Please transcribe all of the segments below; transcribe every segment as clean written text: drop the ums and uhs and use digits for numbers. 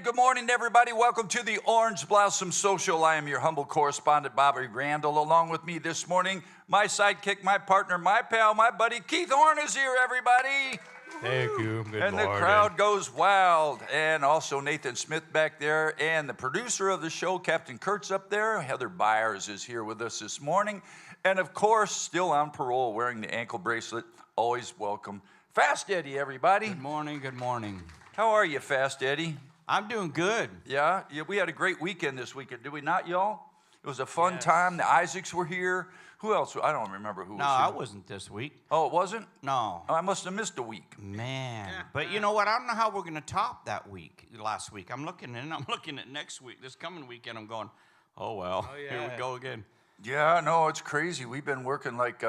Good morning, everybody. Welcome to the Orange Blossom Social. I am your humble correspondent, Bobby Randall. Along with me this morning, my sidekick, my partner, my pal, my buddy, Keith Horn is here, everybody. Thank you. Good and morning. The crowd goes wild. And also Nathan Smith back there. And the producer of the show, Captain Kurt's up there. Heather Byers is here with us this morning. And of course, still on parole, wearing the ankle bracelet. Always welcome. Fast Eddie, everybody. Good morning, good morning. How are you, Fast Eddie? I'm doing good. Yeah, we had a great weekend this weekend, did we not, y'all? It was a fun time. The Isaacs were here. Who else? I don't remember who was here. No, I wasn't this week. Oh, it wasn't? No. Oh, I must have missed a week. Man. But you know what? I don't know how we're going to top that week, last week. I'm looking at next week, this coming weekend. I'm going, oh, well, here we go again. Yeah, no, it's crazy. We've been working like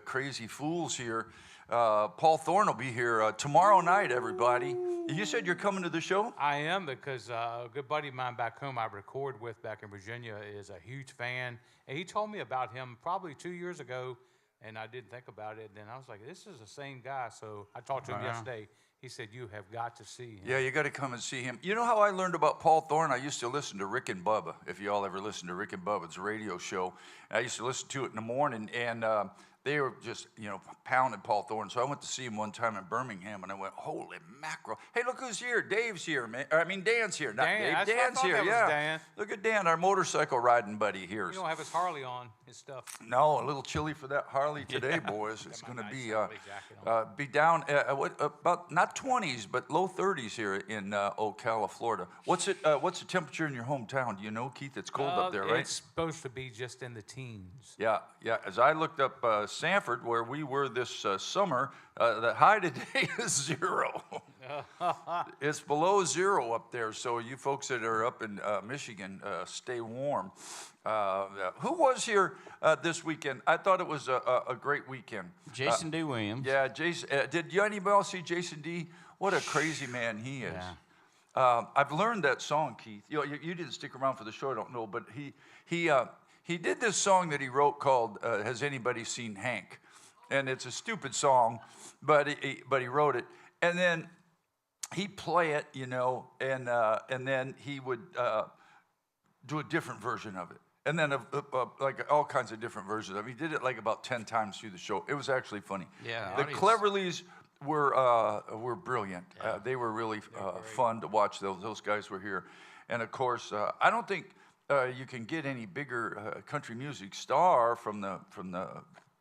crazy fools here. Paul Thorne will be here tomorrow night, everybody. You said you're coming to the show? I am, because a good buddy of mine back home I record with back in Virginia is a huge fan. And he told me about him probably 2 years ago, and I didn't think about it. And I was like, this is the same guy. So I talked to him yesterday. He said, you have got to see him. Yeah, you got to come and see him. You know how I learned about Paul Thorne? I used to listen to Rick and Bubba, if you all ever listened to Rick and Bubba. It's a radio show. I used to listen to it in the morning, and they were just, pounding Paul Thorne. So I went to see him one time in Birmingham, and I went, holy mackerel. Hey, look who's here. Dave's here, man. Dan's here. Not Dan, Dave. Dan's here, yeah. Dan. Look at Dan, our motorcycle riding buddy here. You don't have his Harley on, his stuff. No, a little chilly for that Harley today, boys. It's going to be down, about not 20s, but low 30s here in Ocala, Florida. What's the temperature in your hometown? Do you know, Keith? It's cold up there, right? It's supposed to be just in the teens. Yeah. As I looked up Sanford, where we were this summer, the high today is 0. It's below 0 up there, so you folks that are up in Michigan, stay warm. Who was here this weekend? I thought it was a great weekend. Jason D. Williams. Yeah, Jason. Did anybody else see Jason D? What a crazy man he is. Yeah. I've learned that song, Keith. You didn't stick around for the show, I don't know, but he did this song that he wrote called "Has Anybody Seen Hank?" And it's a stupid song, but he wrote it, and then he'd play it, and then he would do a different version of it. And then like all kinds of different versions of it. He did it like about 10 times through the show. It was actually funny. Yeah. The Cleverleys were brilliant. Yeah. They were really fun to watch. Those guys were here. And of course, I don't think you can get any bigger country music star from the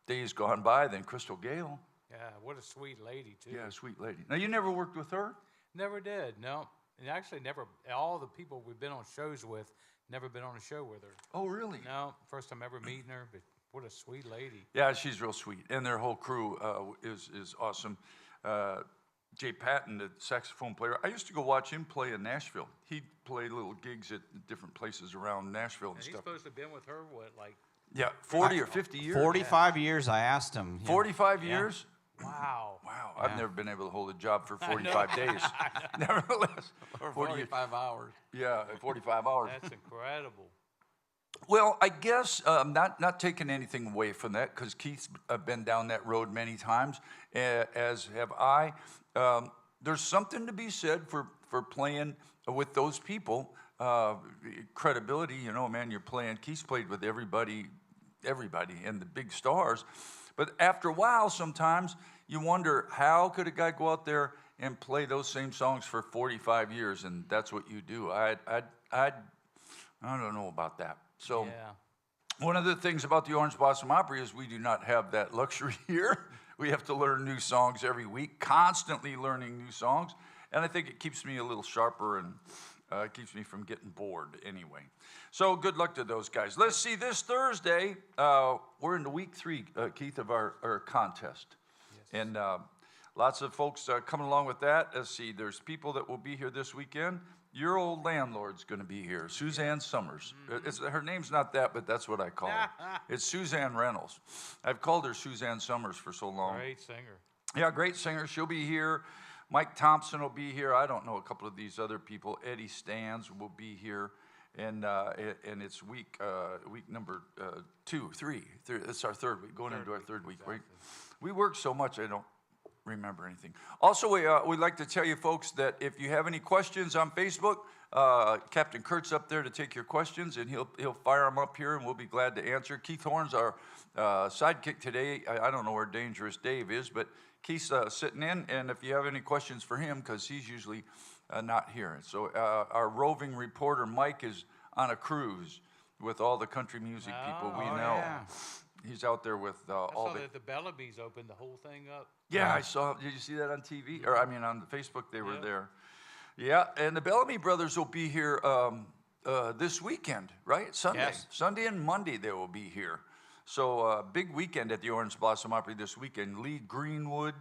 days gone by than Crystal Gayle. Yeah, what a sweet lady, too. Yeah, sweet lady. Now, you never worked with her? Never did, no. And actually never, all the people we've been on shows with, never been on a show with her. Oh, really? No, first time ever meeting her, but what a sweet lady. Yeah, she's real sweet, and their whole crew is awesome. Jay Patton, the saxophone player, I used to go watch him play in Nashville. He'd play little gigs at different places around Nashville and he's stuff. Supposed to have been with her, what, like? Yeah, 40 or 50 years. 45 years, I asked him. 45 years? Wow. Wow, I've never been able to hold a job for 45 days. Nevertheless. For 45 hours. Yeah, 45 hours. That's incredible. Well, I guess not taking anything away from that, because Keith's been down that road many times, as have I. There's something to be said for playing with those people. Credibility, man, you're playing. Keith's played with everybody and the big stars. But after a while, sometimes you wonder, how could a guy go out there and play those same songs for 45 years? And that's what you do. I don't know about that. So one of the things about the Orange Blossom Opry is we do not have that luxury here. We have to learn new songs every week, constantly learning new songs. And I think it keeps me a little sharper and keeps me from getting bored anyway. So good luck to those guys. Let's see, this Thursday, we're into week 3, Keith, of our contest. Yes. And lots of folks coming along with that. Let's see, there's people that will be here this weekend. Your old landlord's going to be here, Suzanne Summers. Her name's not that, but that's what I call her. It's Suzanne Reynolds. I've called her Suzanne Summers for so long. Great singer. Yeah, great singer. She'll be here. Mike Thompson will be here. I don't know a couple of these other people. Eddie Stans will be here. And it's week number 2, 3. It's our third week, going into our third week. Exactly. We work so much, I don't remember anything. Also, we'd like to tell you folks that if you have any questions on Facebook, Captain Kurt's up there to take your questions, and he'll fire them up here, and we'll be glad to answer. Keith Horn's our sidekick today. I don't know where Dangerous Dave is, but Keith's sitting in, and if you have any questions for him, because he's usually not here. So our roving reporter Mike is on a cruise with all the country music people we know. Yeah. He's out there with I all saw the. that the Bellamy's opened the whole thing up. Yeah, I saw. Did you see that on TV? Or I mean, on Facebook, they were there. Yeah, and the Bellamy brothers will be here this weekend, right? Sunday. Yes. Sunday and Monday they will be here. So big weekend at the Orange Blossom Opry this weekend. Lee Greenwood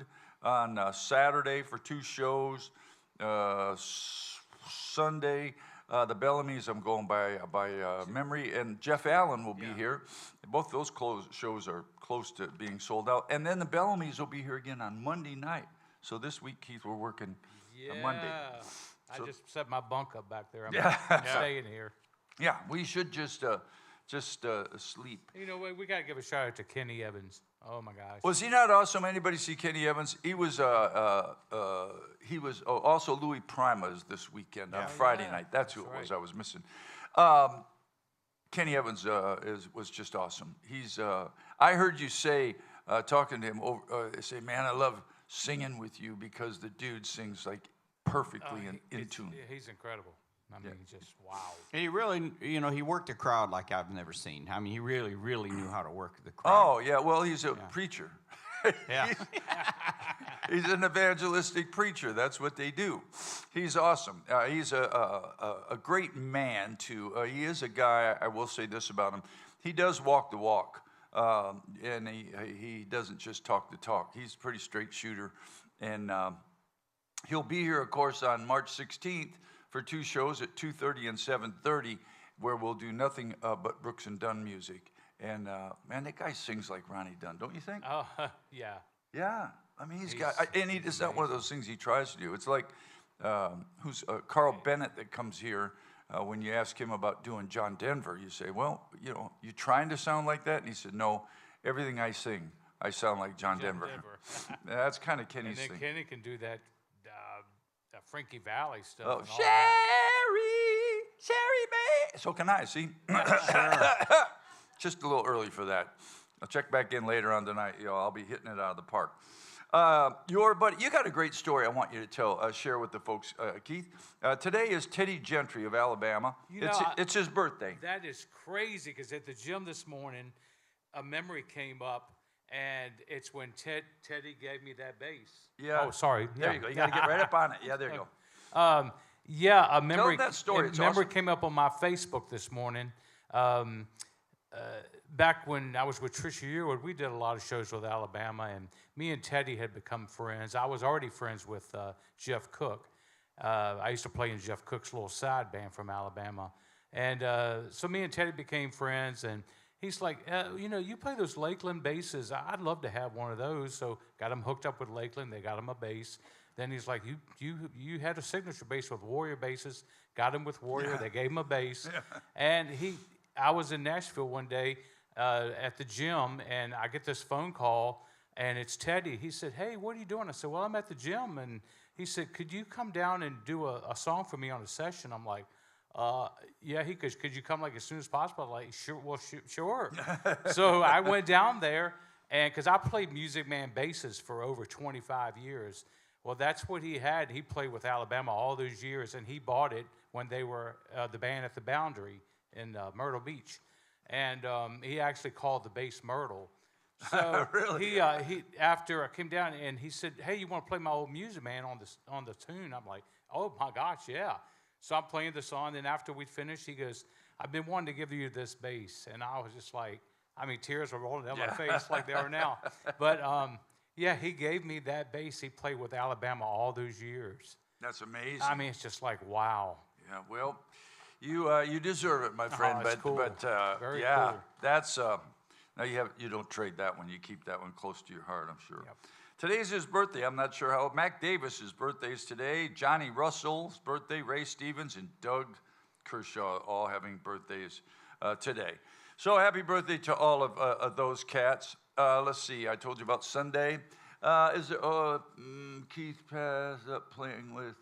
on Saturday for 2 shows. Sunday, the Bellamy's, I'm going by memory, and Jeff Allen will be here. Both those shows are close to being sold out. And then the Bellamy's will be here again on Monday night. So this week, Keith, we're working on Monday. I just set my bunk up back there. I'm staying here. Yeah, we should just sleep. You know what? We got to give a shout out to Kenny Evans. Oh my gosh. Was he not awesome? Anybody see Kenny Evans? He was also Louis Prima's this weekend on Friday night. That's who it was. I was missing. Kenny Evans was just awesome. He's. I heard you say talking to him. Say, man, I love singing with you because the dude sings like perfectly in tune. He's incredible. I mean, just wow. And he really, he worked the crowd like I've never seen. I mean, he really, really knew how to work the crowd. Oh, yeah. Well, he's a preacher. Yeah. He's an evangelistic preacher. That's what they do. He's awesome. He's a great man, too. He is a guy, I will say this about him. He does walk the walk, and he doesn't just talk the talk. He's a pretty straight shooter. And he'll be here, of course, on March 16th for 2 shows at 2:30 and 7:30, where we'll do nothing but Brooks and Dunn music. And man, that guy sings like Ronnie Dunn, don't you think? Oh, yeah. Yeah, I mean it's not one of those things he tries to do. It's like who's Carl Bennett that comes here. When you ask him about doing John Denver, you say, well, you trying to sound like that? And he said, no, everything I sing, I sound like John Denver. That's kind of Kenny's thing. And then Kenny can do that Frankie Valley stuff. Oh, and all Sherry, babe. So can I, see? Just a little early for that. I'll check back in later on tonight. I'll be hitting it out of the park. You got a great story I want you to share with the folks, Keith. Today is Teddy Gentry of Alabama. It's his birthday. That is crazy, because at the gym this morning, a memory came up, and it's when Teddy gave me that bass. Yeah. Oh, sorry. There you go. You got to get right up on it. Yeah, there you go. A memory. Tell that story. It's memory awesome. came up on my Facebook this morning. Back when I was with Trisha Yearwood, we did a lot of shows with Alabama, and me and Teddy had become friends. I was already friends with Jeff Cook. I used to play in Jeff Cook's little side band from Alabama. And so me and Teddy became friends, and he's like, you play those Lakeland basses. I'd love to have one of those. So got him hooked up with Lakeland. They got him a bass. Then he's like, you had a signature bass with Warrior basses. Got him with Warrior. They gave him a bass. And I was in Nashville one day at the gym, and I get this phone call, and it's Teddy. He said, hey, what are you doing? I said, well, I'm at the gym. And he said, could you come down and do a song for me on a session? I'm like, yeah, he goes, could you come like as soon as possible? I'm like, sure, well, sure. So I went down there, and because I played Music Man basses for over 25 years. Well, that's what he had. He played with Alabama all those years, and he bought it when they were the band at the Boundary in Myrtle Beach. And he actually called the bass Myrtle. So really? he after I came down, and he said, hey, you want to play my old Music Man on the tune? I'm like, oh my gosh, yeah. So I'm playing the song, and after we finished, he goes, I've been wanting to give you this bass. And I was just like, tears were rolling down my face like they are now. But yeah, he gave me that bass. He played with Alabama all those years. That's amazing. It's just like, wow. Yeah, well, you deserve it, my friend. That's cool. Very yeah, cool. that's now you don't trade that one. You keep that one close to your heart, I'm sure. Yep. Today's his birthday. I'm not sure how. Mac Davis's birthday is today. Johnny Russell's birthday. Ray Stevens and Doug Kershaw all having birthdays today. So happy birthday to all of those cats. Let's see. I told you about Sunday. Is there, Keith passed up playing with,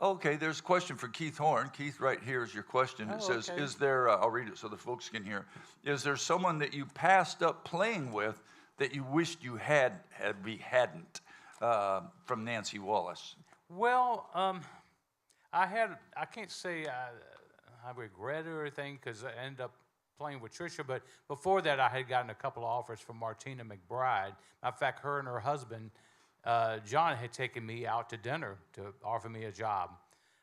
okay, there's a question for Keith Horn. Keith, right here is your question. It says, okay. is there, I'll read it so the folks can hear. Is there someone that you passed up playing with that you wished you hadn't? From Nancy Wallace. Well, I can't say I regret it or anything because I ended up playing with Trisha, but before that I had gotten a couple of offers from Martina McBride. In fact, her and her husband, John, had taken me out to dinner to offer me a job.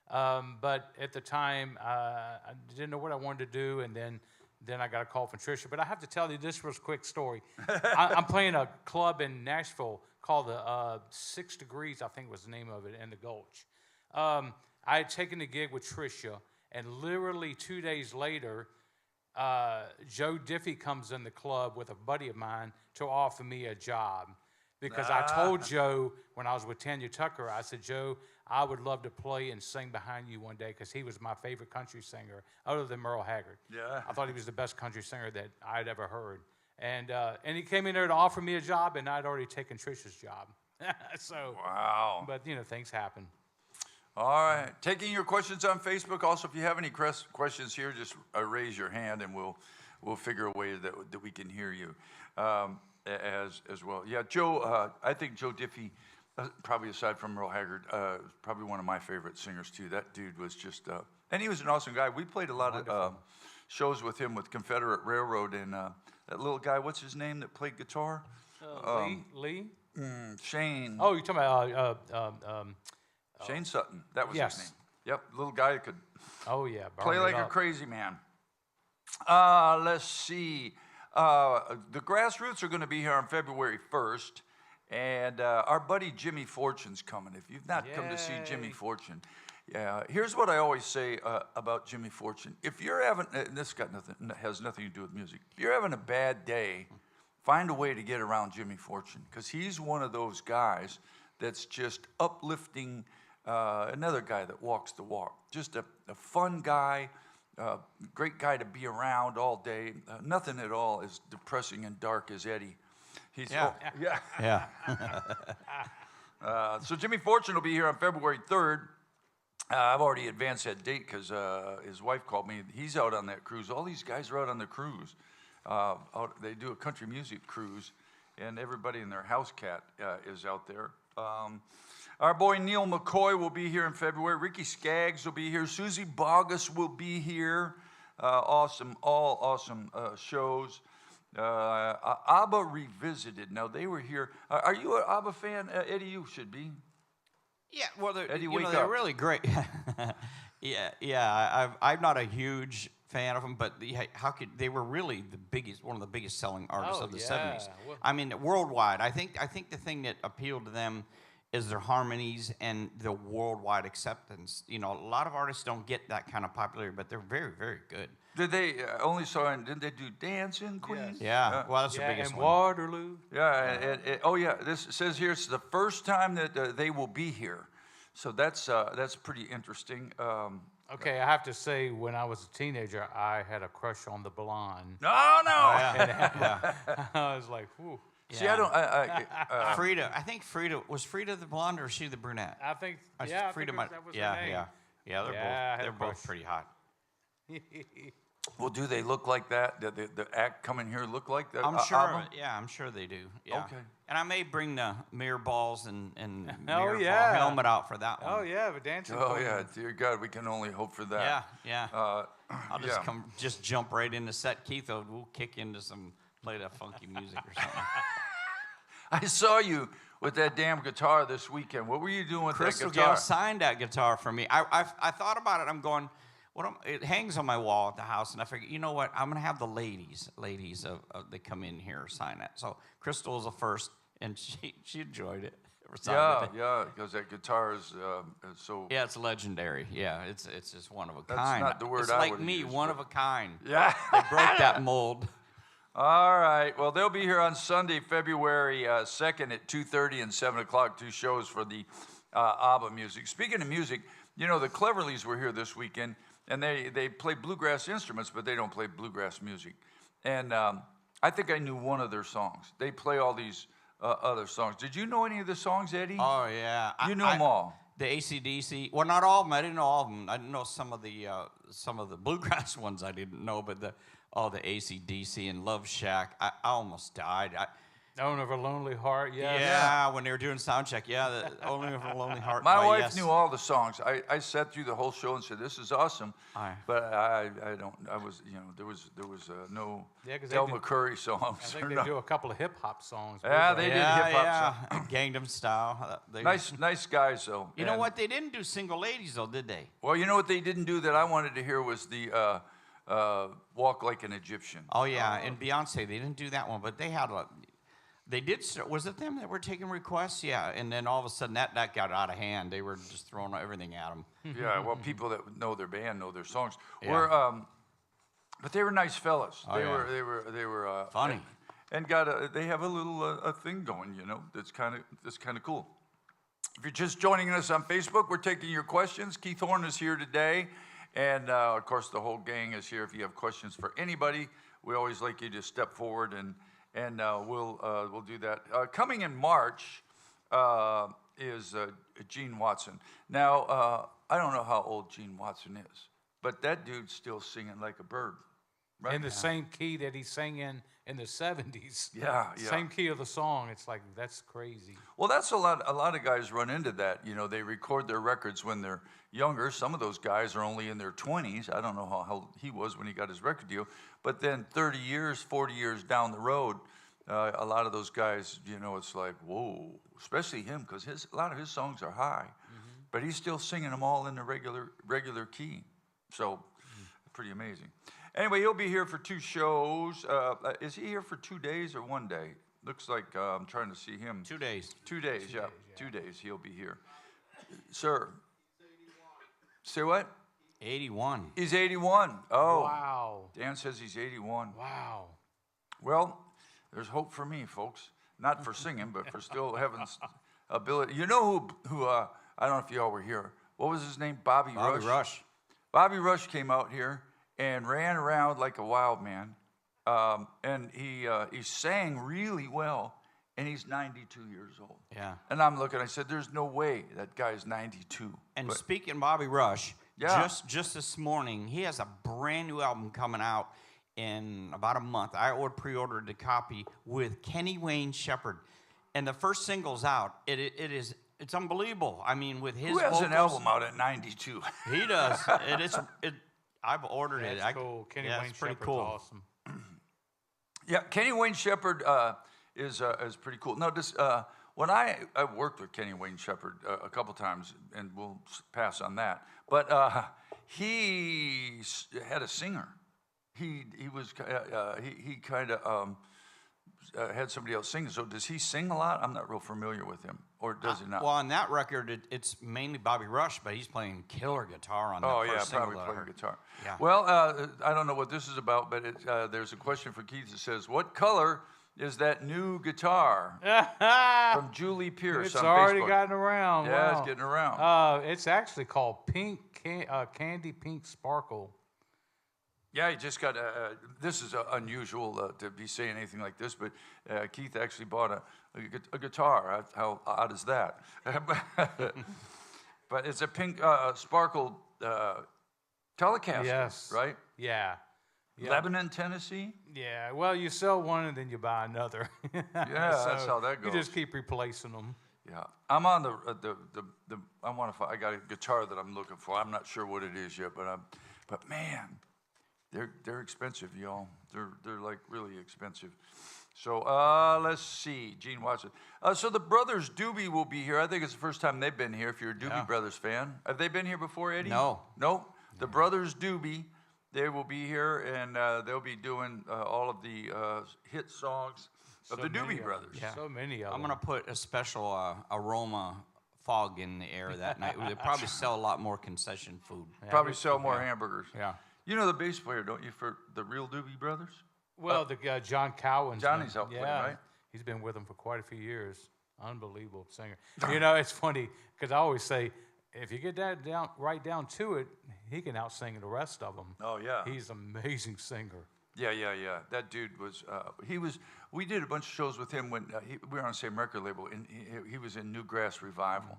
But at the time, I didn't know what I wanted to do, and then I got a call from Trisha. But I have to tell you, this was a quick story. I'm playing a club in Nashville called the 6 Degrees, I think was the name of it, in the Gulch. I had taken the gig with Trisha, and literally 2 days later, Joe Diffie comes in the club with a buddy of mine to offer me a job. Because I told Joe when I was with Tanya Tucker, I said, Joe, I would love to play and sing behind you one day because he was my favorite country singer other than Merle Haggard. Yeah. I thought he was the best country singer that I'd ever heard. And he came in there to offer me a job, and I'd already taken Trisha's job. So, Wow. but, things happen. All right. Taking your questions on Facebook. Also, if you have any questions here, just raise your hand, and we'll figure a way that we can hear you as well. Yeah, Joe. I think Joe Diffie, probably aside from Merle Haggard, probably one of my favorite singers too. That dude was just, and he was an awesome guy. We played a lot of shows with him with Confederate Railroad, and that little guy. What's his name that played guitar? Lee? Shane. Oh, you're talking about Shane Sutton. That was yes. his name. Yep, little guy who could oh yeah, play burn like it a up. crazy man. Let's see. The Grassroots are going to be here on February 1st, and our buddy Jimmy Fortune's coming. If you've not come to see Jimmy Yay. Fortune, here's what I always say about Jimmy Fortune. If you're having, and this has nothing to do with music. If you're having a bad day, find a way to get around Jimmy Fortune, because he's one of those guys that's just uplifting. Another guy that walks the walk. Just a fun guy, great guy to be around all day. Nothing at all as depressing and dark as Eddie. He's Yeah. So Jimmy Fortune will be here on February 3rd. I've already advanced that date because his wife called me. He's out on that cruise. All these guys are out on the cruise. They do a country music cruise, and everybody in their house cat is out there. Our boy Neil McCoy will be here in February. Ricky Skaggs will be here. Susie Bogus will be here. Awesome, all awesome shows. ABBA Revisited. Now, they were here. Are you an ABBA fan? Eddie, you should be. Yeah, well, they're, Eddie, you wake know, they're up. really great. I'm not a huge fan of them, but they were really one of the biggest selling artists Oh, of the yeah. 70s. Well- I mean, worldwide. I think the thing that appealed to them is their harmonies and the worldwide acceptance. A lot of artists don't get that kind of popularity, but they're very, very good. Did they didn't they do Dancing Queen? Yes. Yeah, well, that's the Yeah, biggest and one. Waterloo. Yeah, this says here it's the first time that they will be here. So that's pretty interesting. Okay, I have to say, when I was a teenager, I had a crush on the blonde. No. Yeah. I was like, whew. See, I don't. Frida, I think was Frida the blonde or was she the brunette? I think, I yeah, I Frida think might, that was yeah, her name. yeah. They're Yeah, I had a both crush. pretty hot. Well, do they look like that? Did the act coming here look like that? I'm sure. ABBA? Yeah, I'm sure they do. Yeah. Okay. And I may bring the mirror balls and Oh, mirror yeah. ball helmet out for that one. Oh, yeah, but dancing. Oh Queen. yeah, dear God, we can only hope for that. Yeah. I'll just yeah. just jump right into set. Keith, we'll kick into play that funky music or something. I saw you with that damn guitar this weekend. What were you doing with Crystal that guitar? Gayle signed that guitar for me. I thought about it. I'm going, it hangs on my wall at the house, and I figured, you know what? I'm gonna have the ladies that come in here sign it. So Crystal was the first, and she enjoyed it. Yeah, because that guitar is so. Yeah, it's legendary. Yeah, it's just one of a That's kind. not the word it's I like would've me, used, one but- of a kind. Yeah. They broke that mold. All right. Well, they'll be here on Sunday, February 2nd at 2:30 and 7 o'clock. 2 shows for the ABBA music. Speaking of music, the Cleverleys were here this weekend, and they play bluegrass instruments, but they don't play bluegrass music. And I think I knew one of their songs. They play all these other songs. Did you know any of the songs, Eddie? Oh yeah, You knew them all. The AC/DC. Well, not all of them. I didn't know all of them. I didn't know some of the bluegrass ones. I didn't know, but the AC/DC and Love Shack. I almost died. Owner of a Lonely Heart, yes. Yeah, when they were doing sound check. Yeah, the Only of a Lonely Heart. My by wife Yes. knew all the songs. I sat through the whole show and said, "This is awesome," but I don't. I was, there was no Yeah, 'cause they Del do- McCurry songs. I think or they no- do a couple of hip-hop songs. Yeah, they did hip-hop Yeah, Gangnam Style. nice guys though. You know And- what? They didn't do Single Ladies though, did they? Well, you know what they didn't do that I wanted to hear was the Walk Like an Egyptian. Oh yeah, and Beyonce. They didn't do that one, but they had a. They did. Was it them that were taking requests? Yeah, and then all of a sudden that got out of hand. They were just throwing everything at them. Yeah, well, people that know their band know their songs. Yeah. Were, but they were nice fellas. Oh, they yeah. were Funny. and they have a little a thing going. That's kind of cool. If you're just joining us on Facebook, we're taking your questions. Keith Horn is here today, and of course the whole gang is here. If you have questions for anybody, we always like you to step forward and we'll do that. Coming in March is Gene Watson. Now, I don't know how old Gene Watson is, but that dude's still singing like a bird. Right? In the same key that he sang in the 70s. Yeah. Same key of the song. It's like, that's crazy. Well, that's a lot of guys run into that. They record their records when they're younger. Some of those guys are only in their 20s. I don't know how he was when he got his record deal. But then 30 years, 40 years down the road, a lot of those guys, it's like, whoa, especially him, because a lot of his songs are high. But he's still singing them all in the regular key. So, pretty amazing. Anyway, he'll be here for 2 shows. Is he here for 2 days or 1 day? Looks like I'm trying to see him. 2 days. 2 days, yeah. 2 days he'll be here. Sir. Say what? 81. He's 81. Oh. Wow. Dan says he's 81. Wow. Well, there's hope for me, folks. Not for singing, but for still having ability. You know who I don't know if y'all were here. What was his name? Bobby Rush. Bobby Rush came out here and ran around like a wild man. And he sang really well, and he's 92 years old. Yeah. And I'm looking, I said, there's no way that guy's 92. And But- speaking of Bobby Rush, Yeah. just this morning, he has a brand new album coming out in about a month. I pre-ordered a copy with Kenny Wayne Shepherd, and the first single's out. It's unbelievable. I mean, with his Who has an vocals- album out at 92? He does. I've ordered it. That's cool. Kenny Wayne it's pretty Shepherd's cool. awesome. Yeah, Kenny Wayne Shepherd is pretty cool. Now, when I worked with Kenny Wayne Shepherd a couple times, and we'll pass on that. But he had a singer. He kind of had somebody else sing. So does he sing a lot? I'm not real familiar with him, or does he not? Well, on that record, it's mainly Bobby Rush, but he's playing killer guitar on that Oh, yeah, first single probably that I playing heard. guitar. Yeah. Well, I don't know what this is about, but there's a question for Keith that says, what color is that new guitar? From Julie Pierce It's on already Facebook. gotten around. Yeah, wow. it's getting around. It's actually called Candy Pink Sparkle. Yeah, he just got this is unusual to be saying anything like this, but Keith actually bought a guitar. How odd is that? But it's a pink sparkle Telecaster, Yes. right? Yeah. Yeah. Lebanon, Tennessee? Yeah. Well, you sell one and then you buy another. Yeah, that's how that You goes. just keep replacing them. Yeah, I'm on the I want to. I got a guitar that I'm looking for. I'm not sure what it is yet, but man, they're expensive, y'all. They're like really expensive. So let's see, Gene Watson. So the Brothers Doobie will be here. I think it's the first time they've been here. If you're a Doobie Brothers fan, have they been here before, Eddie? No. No. The Brothers Doobie, they will be here, and they'll be doing all of the hit songs of the Doobie Brothers. Yeah. So many of I'm them. going to put a special aroma fog in the air that night. They'll probably sell a lot more concession food. Probably sell more hamburgers. Yeah. You know the bass player, don't you, for the real Doobie Brothers? Well, the John Cowan. Johnny's out playing, right? He's been with them for quite a few years. Unbelievable singer. You know, it's funny because I always say, if you get that right down to it, he can out-sing the rest of them. Oh, yeah. He's an amazing singer. Yeah. That dude was, we did a bunch of shows with him when we were on the same record label, and he was in Newgrass Revival.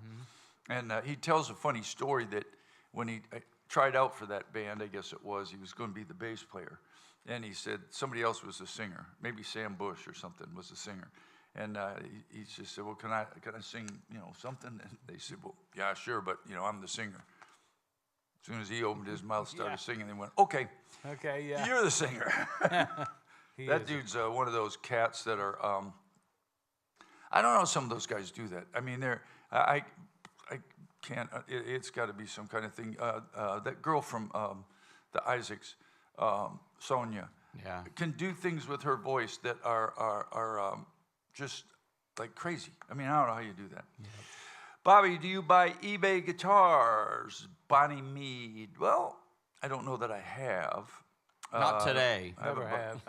And he tells a funny story that when he tried out for that band, I guess it was, he was going to be the bass player. And he said somebody else was the singer, maybe Sam Bush or something was the singer. And he just said, well, can I sing, something? And they said, well, yeah, sure, but, I'm the singer. As soon as he opened his mouth, started singing, they went, okay, yeah. you're the singer. He That is. dude's one of those cats that are, I don't know how some of those guys do that. I mean, I can't, it's got to be some kind of thing. That girl from the Isaacs, Sonia, can do things with her voice that are just like crazy. I mean, I don't know how you do that. Yep. Bobby, do you buy eBay guitars? Bonnie Mead. Well, I don't know that I have. Not today. I never have.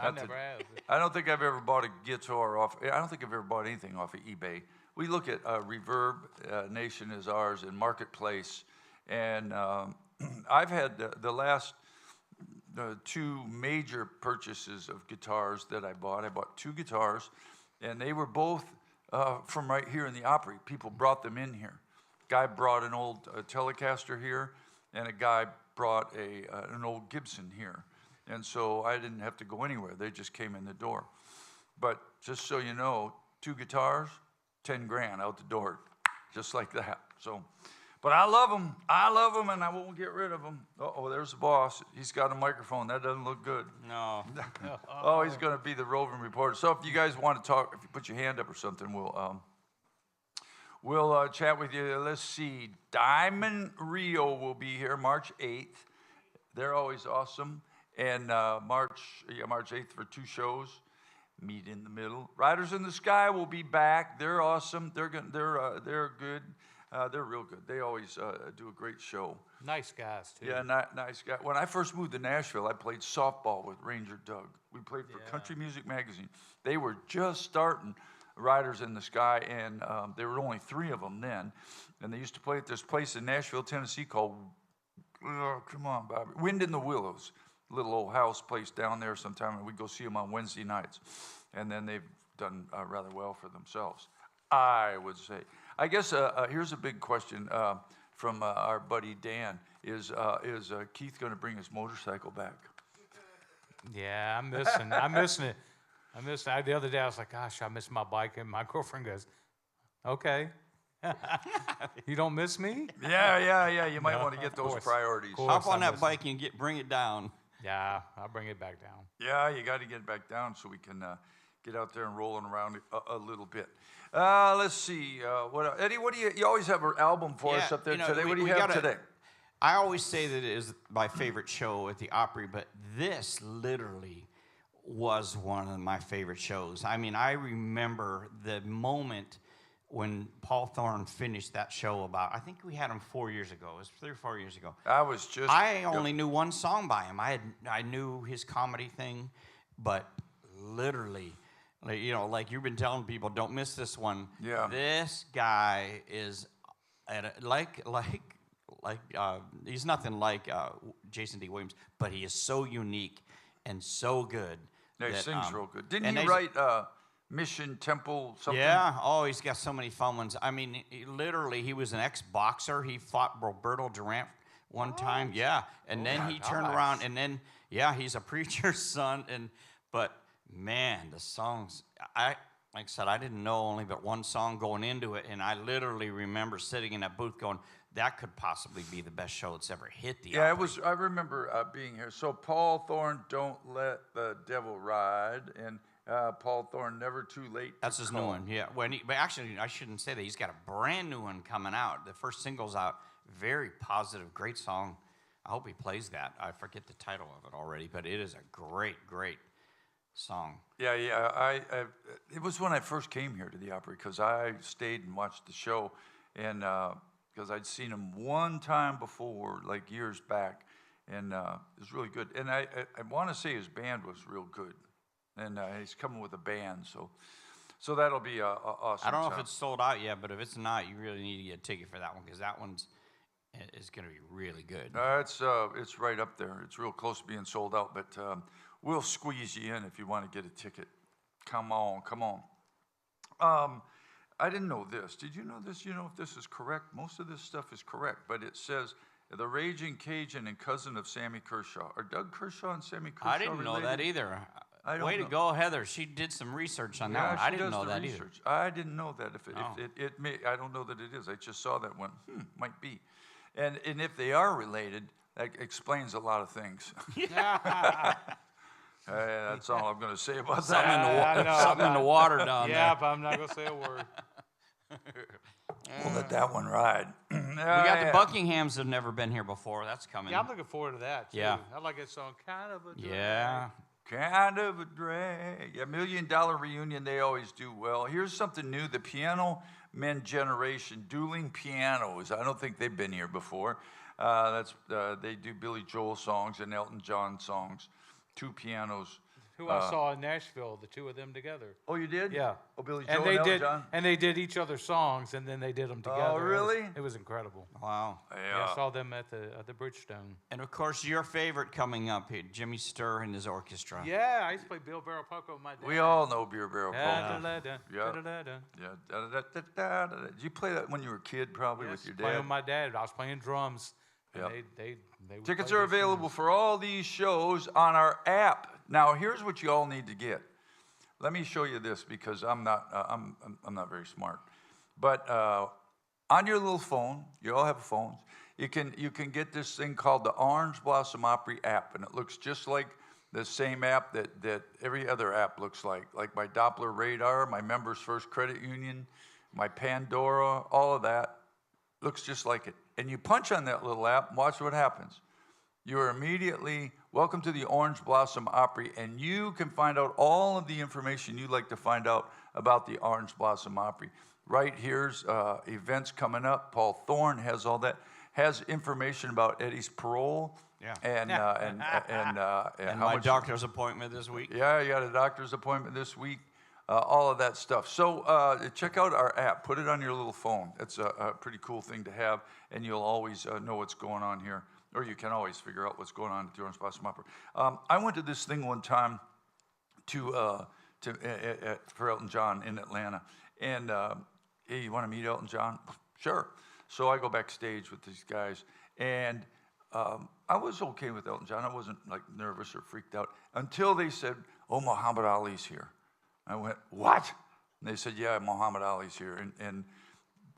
I don't think I've ever bought a guitar off. I don't think I've ever bought anything off of eBay. We look at Reverb Nation is ours and Marketplace, and I've had the last two major purchases of guitars that I bought. I bought 2 guitars, and they were both from right here in the Opry. People brought them in here. Guy brought an old Telecaster here, and a guy brought an old Gibson here. And so I didn't have to go anywhere. They just came in the door. But just so you know, 2 guitars, 10 grand out the door, just like that. So, but I love them. And I won't get rid of them. Uh-oh, there's the boss. He's got a microphone. That doesn't look good. No. Oh, he's going to be the roving reporter. So if you guys want to talk, if you put your hand up or something, we'll chat with you. Let's see. Diamond Rio will be here March 8th. They're always awesome. And March 8th for 2 shows. Meet in the Middle. Riders in the Sky will be back. They're awesome. They're good. They're good. They're real good. They always do a great show. Nice guys, too. Yeah, nice guy. When I first moved to Nashville, I played softball with Ranger Doug. We played for Country Music Magazine. They were just starting Riders in the Sky, and there were only 3 of them then. And they used to play at this place in Nashville, Tennessee called, come on, Bobby, Wind in the Willows. Little old house place down there sometime, and we go see them on Wednesday nights. And then they've done rather well for themselves, I would say. I guess here's a big question from our buddy Dan. Is Keith going to bring his motorcycle back? Yeah, I'm missing it. The other day, I was like, gosh, I miss my bike. And my girlfriend goes, okay. You don't miss me? Yeah. You might want to get those priorities. Hop on that bike and bring it down. Yeah, I'll bring it back down. Yeah, you got to get it back down so we can get out there and rolling around a little bit. Let's see. Eddie, what do you always have an album for us up there today? What do you have today? I always say that it is my favorite show at the Opry, but this literally was one of my favorite shows. I mean, I remember the moment when Paul Thorne finished that show I think we had him 4 years ago. It was 3 or 4 years ago. I only knew one song by him. I knew his comedy thing, but literally, like you've been telling people, don't miss this one. Yeah. This guy is he's nothing like Jason D. Williams, but he is so unique and so good. Yeah, he sings real good. Didn't he write Mission Temple something? Yeah. Oh, he's got so many fun ones. I mean, he was an ex-boxer. He fought Roberto Durant one time. Yeah. And then he turned around, and then, he's a preacher's son. But, man, the songs, like I said, I didn't know only but one song going into it, and I literally remember sitting in that booth going, that could possibly be the best show that's ever hit the Opry. It was. I remember being here. So Paul Thorne, Don't Let the Devil Ride, and Paul Thorne, Never Too Late. That's his new one, yeah. But actually, I shouldn't say that. He's got a brand new one coming out. The first single's out. Very positive, great song. I hope he plays that. I forget the title of it already, but it is a great, great song. Yeah. It was when I first came here to the Opry because I stayed and watched the show, and because I'd seen him one time before, like years back, and it was really good. And I want to say his band was real good. And he's coming with a band, so that'll be awesome. I don't know if it's sold out yet, but if it's not, you really need to get a ticket for that one because that one's is going to be really good. It's right up there. It's real close to being sold out, but we'll squeeze you in if you want to get a ticket. Come on, come on. I didn't know this. Did you know this? You know if this is correct? Most of this stuff is correct, but it says the Raging Cajun and cousin of Sammy Kershaw. Are Doug Kershaw and Sammy Kershaw I didn't know that related? either. I don't Way to know. go, Heather. She did some research on that Yeah, one. she I didn't does know the that research. I didn't know that. If Oh. it may, I don't know that it is. I just saw that one. Might be, and if they are related, that explains a lot of things. That's all I'm going to say about either. Something, that. in, the, something in the water down Yeah, there. but I'm not gonna say a word. We'll let that one ride. We got the Buckinghams that have never been here before. That's coming. Yeah, I'm looking forward to that too. Yeah. I like that song, kind of a drag. Yeah. Kind of a drag. Yeah, $1 Million Reunion, they always do well. Here's something new, the Piano Men Generation, dueling pianos. I don't think they've been here before. They do Billy Joel songs and Elton John songs. Two pianos. Who I saw in Nashville, the two of them together. Oh, you did? Yeah. Oh, Billy And Joel they and Elton did, John? and they did each other's songs, and then they did them together. Oh, really? It was incredible. Wow. Yeah, I saw them at the Bridgestone. And of course, your favorite coming up here, Jimmy Sturr and his orchestra. Yeah, I used to play Bill Barrel Polka with my dad. We all know Beer Barrel Polka. Da-da-da-da, Yeah. da-da-da-da. Yeah. Da-da-da-da-da-da. Did you play that when you were a kid, probably, Yes, with your playing dad? with my dad. I was playing drums. And Yep. they would Tickets play are those tunes. available for all these shows on our app. Now, here's what you all need to get. Let me show you this because I'm not very smart. But on your little phone, you all have phones. You can get this thing called the Orange Blossom Opry app, and it looks just like the same app that every other app looks like my Doppler radar, my Members First Credit Union, my Pandora, all of that looks just like it. And you punch on that little app and watch what happens. You are immediately welcome to the Orange Blossom Opry, and you can find out all of the information you'd like to find out about the Orange Blossom Opry. Right here's events coming up. Paul Thorne has all that. Has information about Eddie's parole. Yeah. And And how my much. doctor's appointment this week. Yeah, you got a doctor's appointment this week. All of that stuff. So check out our app. Put it on your little phone. It's a pretty cool thing to have, and you'll always know what's going on here. Or you can always figure out what's going on at the Orange Blossom Opera. I went to this thing one time for Elton John in Atlanta. And, hey, you want to meet Elton John? Sure. So I go backstage with these guys. And I was okay with Elton John. I wasn't like nervous or freaked out until they said, oh, Muhammad Ali's here. I went, what? And they said, yeah, Muhammad Ali's here. And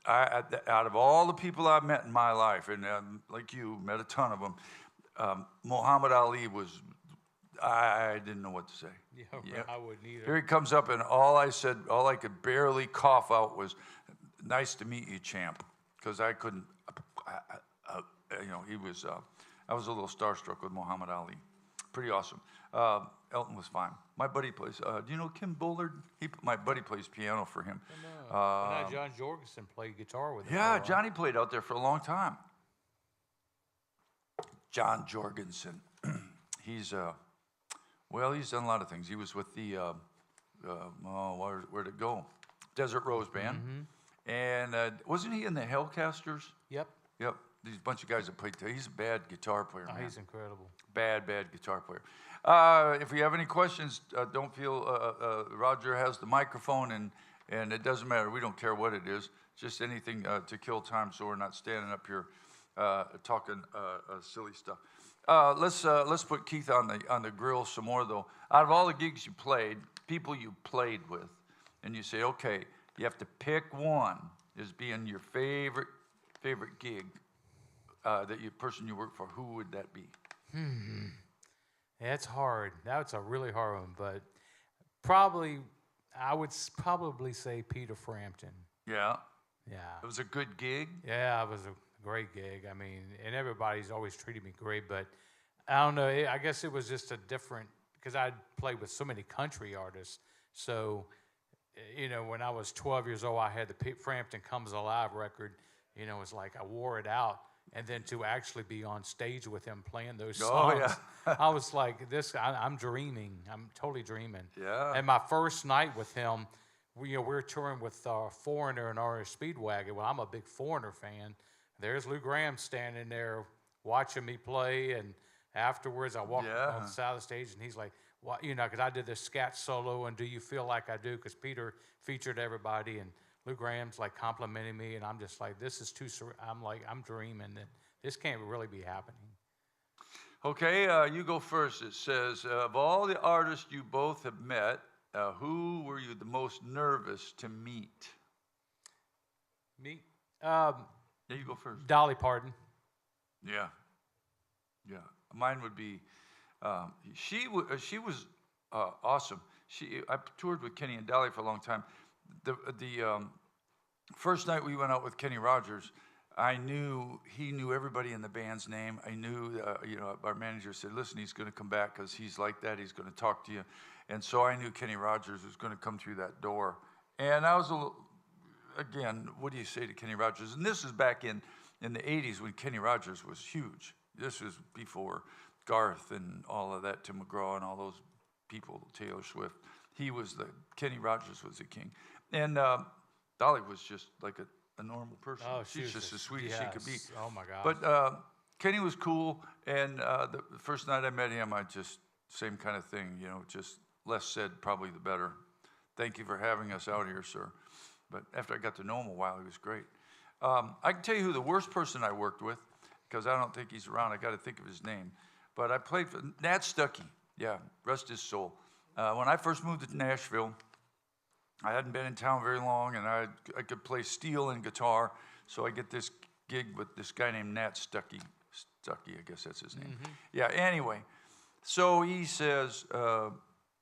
out of all the people I've met in my life, and like you, met a ton of them, Muhammad Ali was, I didn't know what to say. Yeah, I wouldn't either. Here he comes up, and all I could barely cough out was, nice to meet you, champ. Because I couldn't, he was, I was a little starstruck with Muhammad Ali. Pretty awesome. Elton was fine. My buddy plays, do you know Kim Bullard? My buddy plays piano for him. I know John Jorgensen played guitar with him. Yeah, Johnny played out there for a long time. John Jorgensen. He's done a lot of things. He was with the, where'd it go? Desert Rose Band. Mm-hmm. And wasn't he in the Hellcasters? Yep. Yep. These bunch of guys that played. He's a bad guitar player, Oh, man. he's incredible. Bad guitar player. If you have any questions, don't feel Roger has the microphone, and it doesn't matter. We don't care what it is. Just anything to kill time, so we're not standing up here talking silly stuff. Let's put Keith on the grill some more, though. Out of all the gigs you played, people you played with, and you say, okay, you have to pick one as being your favorite gig. Person you work for, who would that be? Yeah, it's hard. That's a really hard one, but I would probably say Peter Frampton. Yeah, Yeah. it was a good gig. Yeah, it was a great gig. I mean, and everybody's always treated me great, but I don't know. I guess it was just a different, because I played with so many country artists. So, when I was 12 years old, I had the Pete Frampton Comes Alive record. It's like I wore it out. And then to actually be on stage with him playing those songs, yeah. I was like, I'm dreaming. I'm totally dreaming. Yeah. And my first night with him, we were touring with Foreigner and RS Speedwagon. Well, I'm a big Foreigner fan. there's Lou Graham standing there watching me play. And afterwards, I walked Yeah. on the side of the stage, and he's like, "What?" You know, because I did this scat solo, and "Do You Feel Like I Do?" Because Peter featured everybody, and Lou Graham's like complimenting me, and I'm just like, "This is too." I'm like, I'm dreaming that this can't really be happening. Okay, you go first. It says, of all the artists you both have met, who were you the most nervous to meet? Me, Yeah, you go first. Dolly Parton. Yeah, yeah. Mine would be. She was awesome. I toured with Kenny and Dolly for a long time. The first night we went out with Kenny Rogers, I knew he knew everybody in the band's name. I knew, our manager said, "Listen, he's going to come back because he's like that. He's going to talk to you," and so I knew Kenny Rogers was going to come through that door. And I was again, what do you say to Kenny Rogers? And this is back in the '80s when Kenny Rogers was huge. This was before Garth and all of that, Tim McGraw and all those people, Taylor Swift. Kenny Rogers was the king. And Dolly was just like a normal person. Oh, She's just as sweet as she could be. yes. Oh my gosh. But Kenny was cool, and the first night I met him, same kind of thing, just less said, probably the better. Thank you for having us out here, sir. But after I got to know him a while, he was great. I can tell you who the worst person I worked with, because I don't think he's around. I got to think of his name. But I played for Nat Stuckey. Yeah, rest his soul. When I first moved to Nashville, I hadn't been in town very long, and I could play steel and guitar. So I get this gig with this guy named Nat Stuckey. Stuckey, I guess that's his name. Mm-hmm. Yeah, anyway. So he says,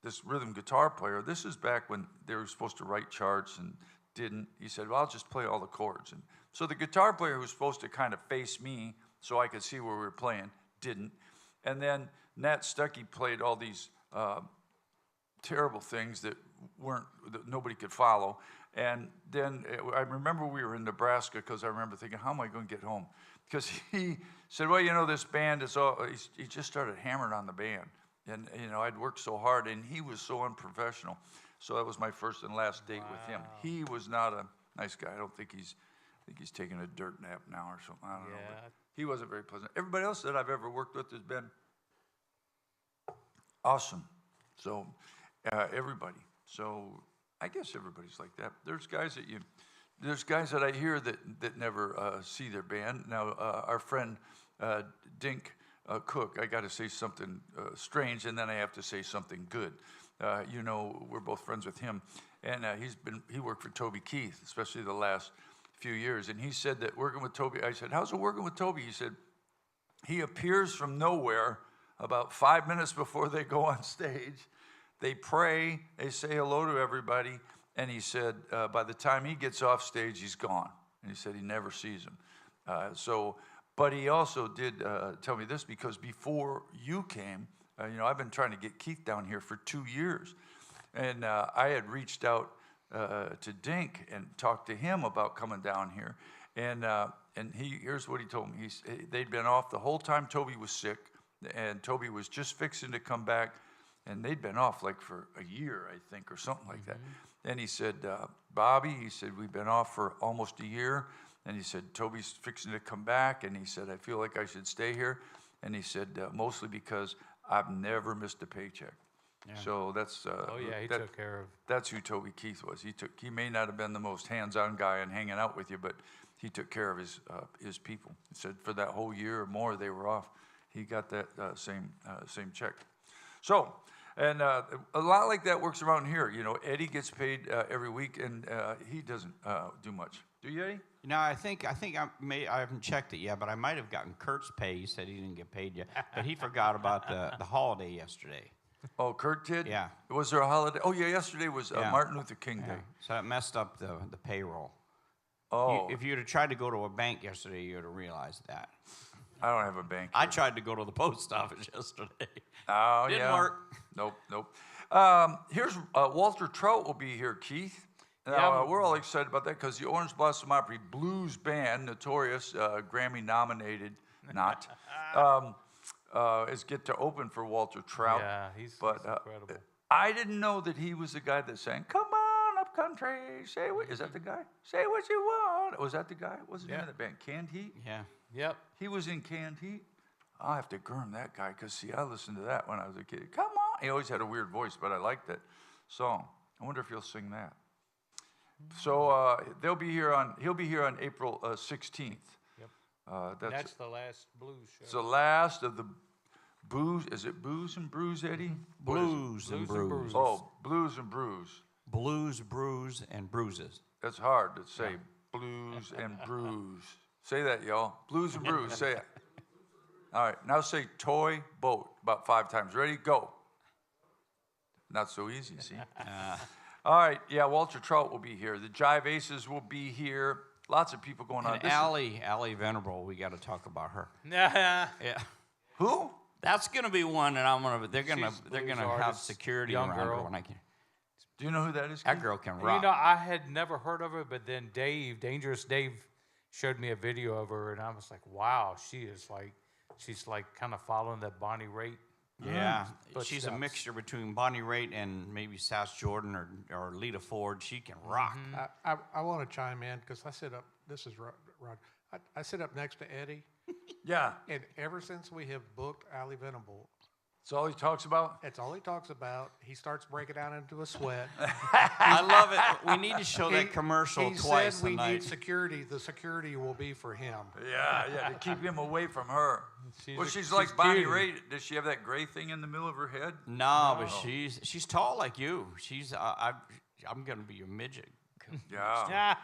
this rhythm guitar player, this is back when they were supposed to write charts and didn't. He said, well, I'll just play all the chords. And so the guitar player who was supposed to kind of face me so I could see where we were playing didn't. And then Nat Stuckey played all these terrible things that nobody could follow. And then I remember we were in Nebraska, because I remember thinking, how am I going to get home? Because he said, well, this band is all, he just started hammering on the band. And, I'd worked so hard, and he was so unprofessional. So that was my first and last date with him. He was not a nice guy. I think he's taking a dirt nap now or something. I don't know. But he wasn't very pleasant. Everybody else that I've ever worked with has been awesome. So everybody. So I guess everybody's like that. There's guys that I hear that never see their band. Now our friend Dink Cook, I got to say something strange, and then I have to say something good. We're both friends with him, and he worked for Toby Keith, especially the last few years. And he said that working with Toby, I said, how's it working with Toby? He said, he appears from nowhere about 5 minutes before they go on stage. They pray, they say hello to everybody, and he said, by the time he gets off stage, he's gone. And he said he never sees him. But he also did tell me this, because before you came, I've been trying to get Keith down here for 2 years. And I had reached out to Dink and talked to him about coming down here. And here's what he told me. They'd been off the whole time Toby was sick, and Toby was just fixing to come back. And they'd been off like for a year, I think, or something like that. And he said, Bobby, he said, we've been off for almost a year. And he said, Toby's fixing to come back. And he said, I feel like I should stay here. And he said, mostly because I've never missed a paycheck. Yeah. So that's he took care of. That's who Toby Keith was. He may not have been the most hands-on guy and hanging out with you, but he took care of his people. He said for that whole year or more they were off, he got that same check. So, and a lot like that works around here. Eddie gets paid every week, and he doesn't do much. Do you, Eddie? I think I haven't checked it yet, but I might have gotten Kurt's pay. He said he didn't get paid yet, but he forgot about the holiday yesterday. Oh, Kurt did? Yeah. Was there a holiday? Oh, yeah, yesterday was Yeah. Martin Luther King Day. Yeah. So it messed up the payroll. Oh. If you'd have tried to go to a bank yesterday, you'd have realized that. I don't have a bank I here. tried to go to the post office yesterday. Oh, Didn't yeah. work. Nope. Here's Walter Trout will be here, Keith. Now, we're all excited about that because the Orange Blossom Opry blues band, notorious, Grammy-nominated, not, is get to open for Walter Trout. Yeah, he's but, incredible. I didn't know that he was the guy that sang, come on up, country, say what, is that the guy? Say what you want. Was that the guy? What was the name of the band? Canned Heat? Yeah. Yep. He was in Canned Heat. I'll have to gurn that guy, because, see, I listened to that when I was a kid. Come on. He always had a weird voice, but I liked that song. I wonder if he'll sing that. So he'll be here on April 16th. Yep. That's the last blues show. it's the last of the booze. Is it Booze and Brews, Eddie? Blues and Blues and Brews. Brews. Oh, Blues and Brews. Blues, Brews, and Bruises. That's hard to say. Blues and Brews. Say that, y'all. Blues and Brews. Say it. All right. Now say toy boat about 5 times. Ready? Go. Not so easy, see? All right. Yeah, Walter Trout will be here. The Jive Aces will be here. Lots of people going on. And This is- Allie Venerable, we got to talk about her. Nah. Yeah. Who? That's gonna be one, and they're gonna She's a they're blues gonna have artist, security young around her girl. when I can. Do you know who that is? That Keith? girl can You rock. know, I had never heard of her, but then Dangerous Dave, showed me a video of her, and I was like, wow, she's like kind of following that Bonnie Raitt. Yeah, she's a footsteps. mixture between Bonnie Raitt and maybe Sass Jordan or Lita Ford. She can rock. I want to chime in because I sit up. This is Rod. I sit up next to Eddie, Yeah. and ever since we have booked Ali Venable, That's all he talks about? that's all he talks about. He starts breaking out into a sweat. I love it. We need to show He- that commercial he twice said we a night. need security. The security will be for him. Yeah, to keep him away from her. She's she's like Bonnie cute. Raitt. Does she have that gray thing in the middle of her head? No, but she's tall like you. She's I'm gonna be your midget. Yeah. Yeah.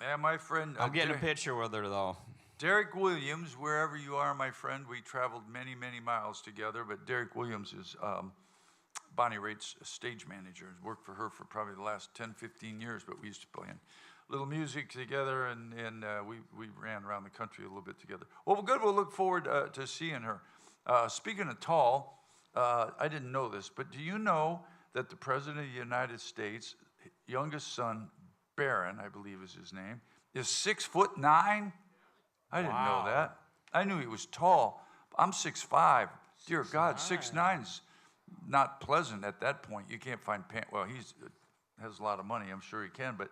Yeah, my friend. I'm getting a picture with her though. Derek Williams, wherever you are, my friend, we traveled many, many miles together, but Derek Williams is Bonnie Raitt's stage manager. He's worked for her for probably the last 10, 15 years, but we used to play in little music together, and we ran around the country a little bit together. Well, good. We'll look forward to seeing her. Speaking of tall, I didn't know this, but do you know that the President of the United States' youngest son, Barron, I believe is his name, is 6'9"? I didn't know Wow. that. I knew he was tall. I'm 6'5". Dear God, 6'9"'s not pleasant at that point. You can't find pants. Well, he's has a lot of money. I'm sure he can, but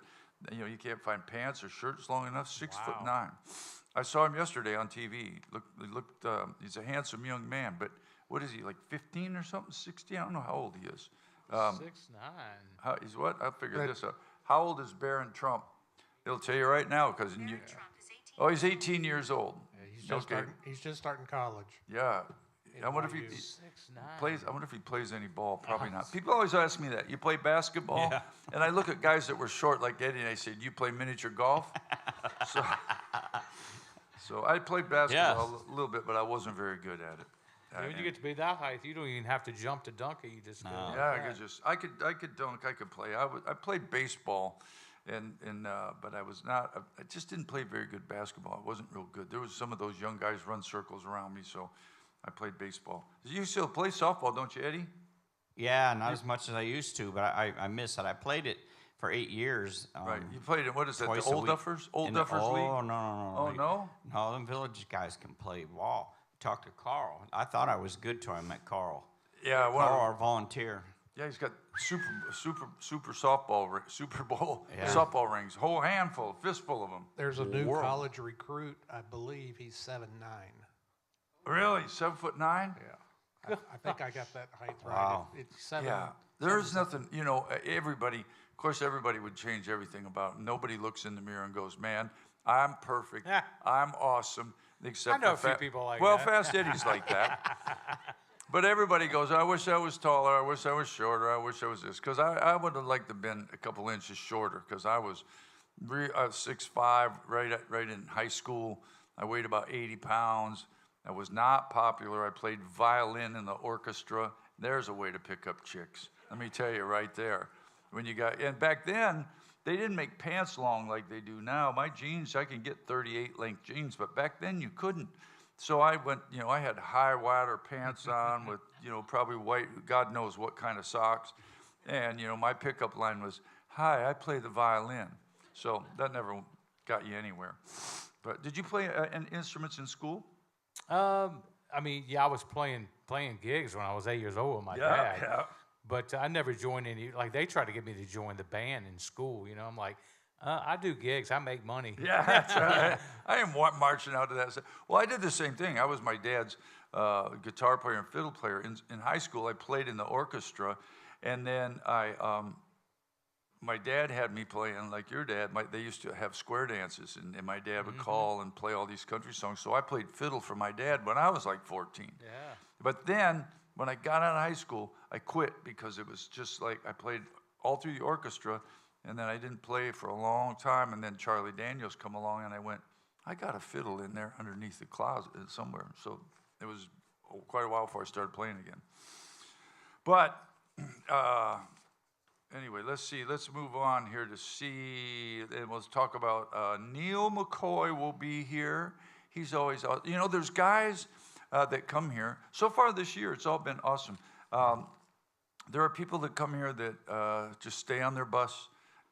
you can't find pants or shirts long enough. 6'9". I saw him yesterday on TV. He's a handsome young man, but what is he, like 15 or something? 16? I don't know how old he is. 6'9". He's what? I'll figure this out. How old is Barron Trump? He'll tell you right now, because he's 18 years old. Yeah, he's just starting college. Yeah. I wonder if he 6'9". plays. I wonder if he plays any ball. Probably not. People always ask me that. You play basketball? Yeah. And I look at guys that were short like Eddie, and I say, "Do you play miniature golf?" so I played basketball a little bit, but I wasn't very good at it. When you get to be that height, you don't even have to jump to dunk it. You just go. Yeah, I could dunk. I could play. I played baseball, but I was not. I just didn't play very good basketball. I wasn't real good. There was some of those young guys run circles around me, so I played baseball. You still play softball, don't you, Eddie? Yeah, not as much as I used to, but I miss it. I played it for 8 years. Right. You played in, what is that, the twice a Old week. Duffers? Old In the- Duffers League? Oh, no. Oh, no? No, them village guys can play ball. Talk to Carl. I thought I was good till I met Carl. Yeah, Carl, our volunteer. yeah, he's got Super softball, Super Bowl Yeah. softball rings. Whole handful, fistful of them. There's a new World. college recruit. I believe he's 7'9". Really? 7'9"? Yeah. I think I got that height right. Wow. It's 7. Yeah. There's nothing, everybody, of course, everybody would change everything about it. Nobody looks in the mirror and goes, man, I'm perfect. Yeah. I'm awesome. Except I know for a few people like well, that. Fast Eddie's like that. But everybody goes, I wish I was taller. I wish I was shorter. I wish I was this. Because I would have liked to have been a couple inches shorter, because I was 6'5", right in high school. I weighed about 80 pounds. I was not popular. I played violin in the orchestra. There's a way to pick up chicks. Let me tell you right there. And back then, they didn't make pants long like they do now. My jeans, I can get 38 length jeans, but back then you couldn't. So I went, I had high water pants on with, probably white, God knows what kind of socks. And, my pickup line was, hi, I play the violin. So that never got you anywhere. But did you play instruments in school? I was playing gigs when I was 8 years old with my dad. Yeah. But I never joined any. Like they tried to get me to join the band in school. You know, I'm like, I do gigs. I make money. Yeah, that's right. I am marching out to that. Well, I did the same thing. I was my dad's guitar player and fiddle player. In high school, I played in the orchestra, and then my dad had me playing like your dad. They used to have square dances, and my dad would call and play all these country songs. So I played fiddle for my dad when I was like 14. Yeah. But then when I got out of high school, I quit because it was just like I played all through the orchestra, and then I didn't play for a long time. And then Charlie Daniels come along, and I went, I got a fiddle in there underneath the closet somewhere. So it was quite a while before I started playing again. But anyway, let's see. Let's move on here to see, and we'll talk about Neil McCoy will be here. He's always, there's guys that come here. So far this year, it's all been awesome. There are people that come here that just stay on their bus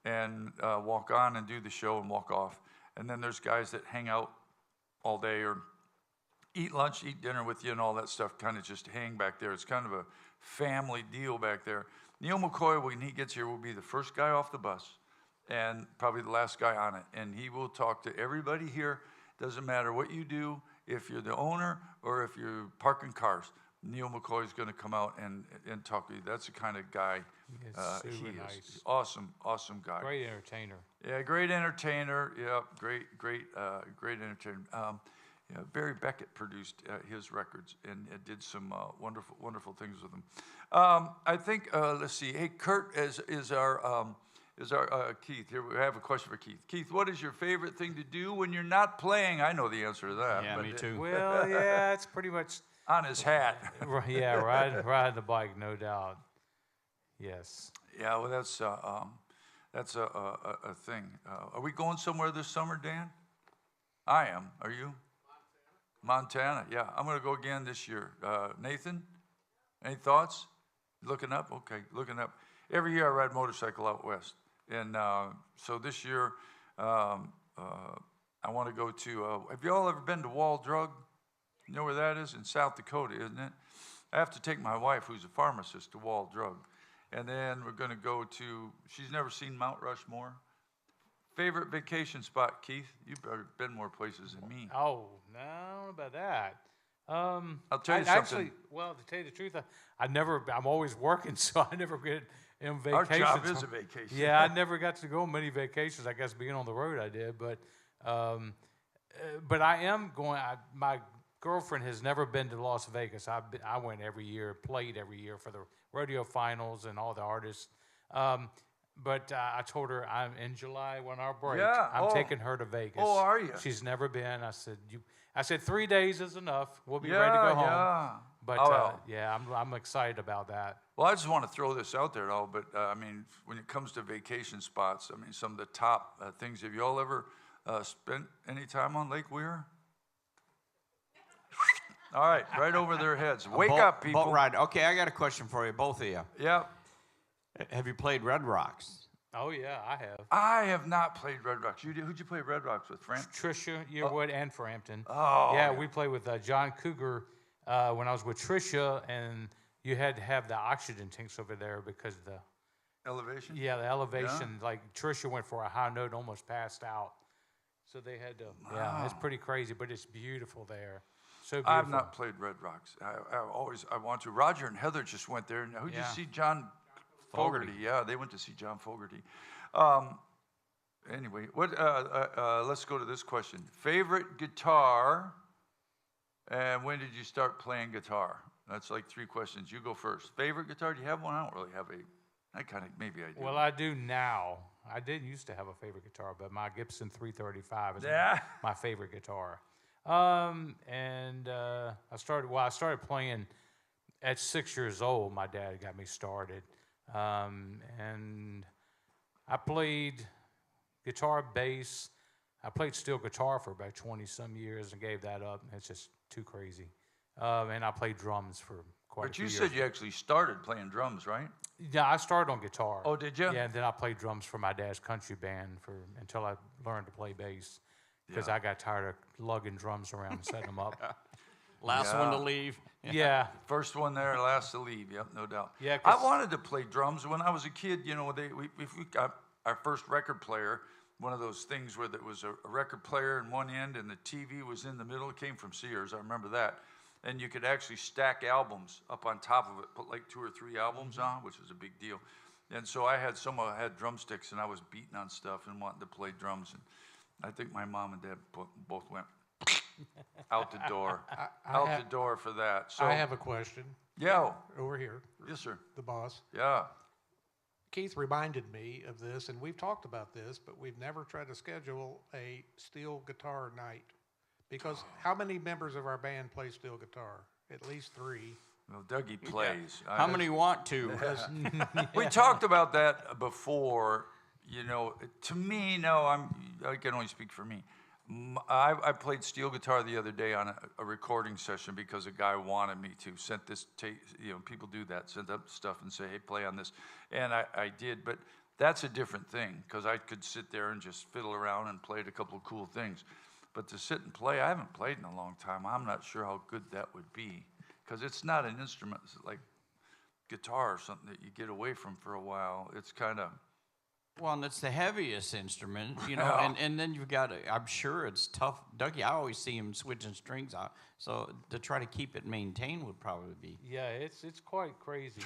and walk on and do the show and walk off. And then there's guys that hang out all day or eat lunch, eat dinner with you and all that stuff, kind of just hang back there. It's kind of a family deal back there. Neil McCoy, when he gets here, will be the first guy off the bus and probably the last guy on it. And he will talk to everybody here. Doesn't matter what you do, if you're the owner or if you're parking cars. Neil McCoy is going to come out and talk to you. That's the kind of guy Super he nice. is. Awesome guy. Great entertainer. Yeah, great entertainer. Yeah, great entertainer. Barry Beckett produced his records and did some wonderful things with them. I think let's see. Hey, Kurt is our Keith. Here we have a question for Keith. Keith, what is your favorite thing to do when you're not playing? I know the answer to that. Yeah, but me too. Well, yeah, it's pretty much. On his hat. Yeah, ride the bike, no doubt. Yes. Yeah, well, that's a thing. Are we going somewhere this summer, Dan? I am. Are you? Montana. Yeah, I'm going to go again this year. Nathan, any thoughts? Looking up? Okay, looking up. Every year I ride motorcycle out west, and so this year I want to go to. Have you all ever been to Wall Drug? You know where that is? In South Dakota, isn't it? I have to take my wife, who's a pharmacist, to Wall Drug. And then we're going to go to, she's never seen Mount Rushmore. Favorite vacation spot, Keith? You've been more places than me. Oh, no, I don't know about that. I'll tell you something. Actually, well, to tell you the truth, I'm always working, so I never get in vacations. Our job is a vacation. Yeah, I never got to go on many vacations. I guess being on the road I did, but I am going, my girlfriend has never been to Las Vegas. I went every year, played every year for the rodeo finals and all the artists. But I told her I'm in July when our break. Yeah. I'm taking her to Vegas. Oh, are you? She's never been. I said 3 days is enough. We'll be ready to go home. Yeah. But yeah, I'm excited about that. Well, I just want to throw this out there, all. But I mean, when it comes to vacation spots, I mean, some of the top things. Have you all ever spent any time on Lake Weir? All right, right over their heads. Wake up, people. Boat ride. Okay, I got a question for you, both of you. Yeah. Have you played Red Rocks? Oh yeah, I have. I have not played Red Rocks. You did? Who'd you play Red Rocks with, Frank? Trisha Yearwood and Frampton. Oh, yeah, we played with John Cougar when I was with Trisha, and you had to have the oxygen tanks over there because the Elevation? the elevation. Like Trisha went for a high note, almost passed out. So they had to. Wow. Yeah, it's pretty crazy, but it's beautiful there. So beautiful. I've not played Red Rocks. I want to. Roger and Heather just went there. Who'd you see? John Fogerty. Yeah, they went to see John Fogerty. Anyway, let's go to this question. Favorite guitar, and when did you start playing guitar? That's like 3 questions. You go first. Favorite guitar? Do you have one? I don't really have maybe I do. Well, I do now. I didn't used to have a favorite guitar, but my Gibson 335 is my favorite guitar. And I started playing at 6 years old. My dad got me started. And I played guitar, bass. I played steel guitar for about 20-some years and gave that up. It's just too crazy. And I played drums for quite a few years. But you said you actually started playing drums, right? Yeah, I started on guitar. Oh, did you? Yeah, and then I played drums for my dad's country band until I learned to play bass because I got tired of lugging drums around and setting them up. Last one to Yeah. leave. Yeah. First one there, last to leave. Yep, no doubt. Yeah, I 'cause- wanted to play drums when I was a kid. You know, we got our first record player, one of those things where there was a record player in one end and the TV was in the middle. It came from Sears. I remember that. And you could actually stack albums up on top of it, put like 2 or 3 albums on, which was a big deal. And so I had had drumsticks, and I was beating on stuff and wanting to play drums. And I think my mom and dad both went out the door, the door for that. So I have a question yeah, over here, yes, sir. the boss. Yeah. Keith reminded me of this, and we've talked about this, but we've never tried to schedule a steel guitar night. Because how many members of our band play steel guitar? At least 3. Well, Dougie plays. How many want to? We talked about that before. You know, to me, no, I can only speak for me. I played steel guitar the other day on a recording session because a guy wanted me to. Sent this tape, you know, people do that, send up stuff and say, hey, play on this. And I did, but that's a different thing because I could sit there and just fiddle around and played a couple of cool things. But to sit and play, I haven't played in a long time. I'm not sure how good that would be because it's not an instrument like guitar or something that you get away from for a while. It's kind of... Well, and it's the heaviest instrument, you know, and then you've got, I'm sure it's tough. Dougie, I always see him switching strings out. So to try to keep it maintained would probably be. Yeah, it's quite crazy.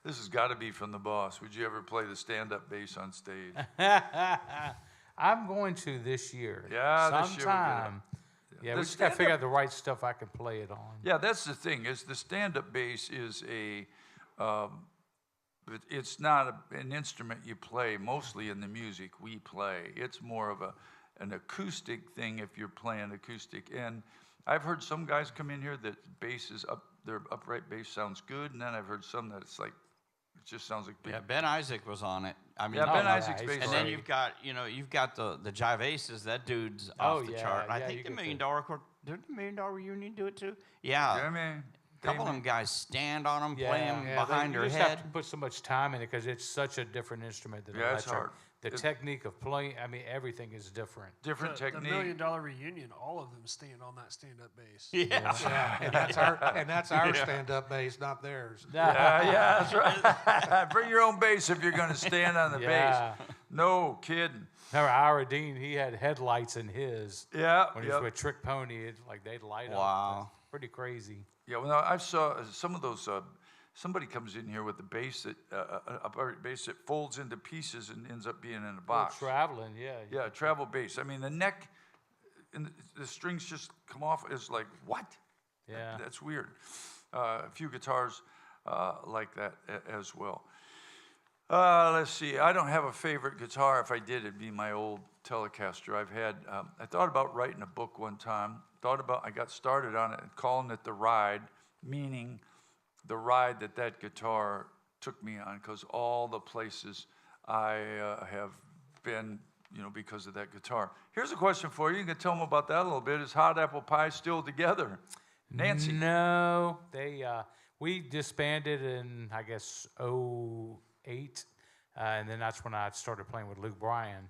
This has got to be from the boss. Would you ever play the stand-up bass on stage? I'm going to this year. Yeah, this year we'll get it. Sometime. Yeah, The we just got to figure stand-up- out the right stuff I can play it on. Yeah, that's the thing. Is the stand-up bass is it's not an instrument you play mostly in the music we play. It's more of an acoustic thing if you're playing acoustic. And I've heard some guys come in here that bass is up, their upright bass sounds good, and then I've heard some that it's like it just sounds like big. Yeah, Ben Isaac was on it. I mean, Yeah, Ben yeah, Isaac's he's bass. and then great. you've got the Jive Aces. That dude's Oh, off the yeah, chart. I yeah, think you the get $1 Million the- Record, did the $1 Million Reunion do it too? Yeah. Yeah, man. A couple of them guys stand on them, play them they- behind their you just head. have to put so much time in it because it's such a different instrument than Yeah, it's electric. hard. The It- technique of playing, I mean, everything is different. Different The $1 technique. Million Reunion, all of them stand on that stand-up bass. Yeah. Yeah, and that's our stand-up bass, not theirs. Yeah, that's right. Bring your own bass if you're going to stand on the Yeah. bass. No kidding. Remember, Ira Dean, he had headlights in his. Yeah, When he was with Trick Pony, it's like they'd light up. Wow. It's pretty crazy. Yeah, well, I saw some of those. Somebody comes in here with a bass that a bass that folds into pieces and ends up being in a box. Traveling, yeah. Yeah, travel bass. I mean, the neck and the strings just come off. It's like what? Yeah. That's weird. A few guitars like that as well. Let's see. I don't have a favorite guitar. If I did, it'd be my old Telecaster. I thought about writing a book one time. I got started on it and calling it The Ride, meaning the ride that guitar took me on, because all the places I have been, you know, because of that guitar. Here's a question for you. You can tell them about that a little bit. Is Hot Apple Pie still together? Nancy. No, we disbanded in, I guess, 2008, and then that's when I started playing with Luke Bryan.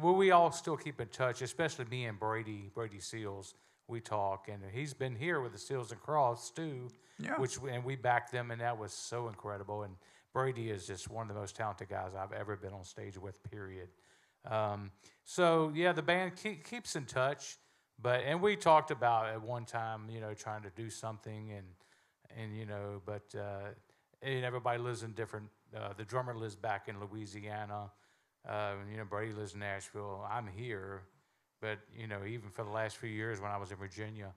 Well, we all still keep in touch, especially me and Brady Seals. We talk, and he's been here with the Seals and Crofts too, Yeah. and we backed them, and that was so incredible. And Brady is just one of the most talented guys I've ever been on stage with, period. So yeah, the band keeps in touch, and we talked about at one time, you know, trying to do something, and you know, but and everybody lives in different. The drummer lives back in Louisiana. You know, Brady lives in Nashville. I'm here. But, you know, even for the last few years when I was in Virginia,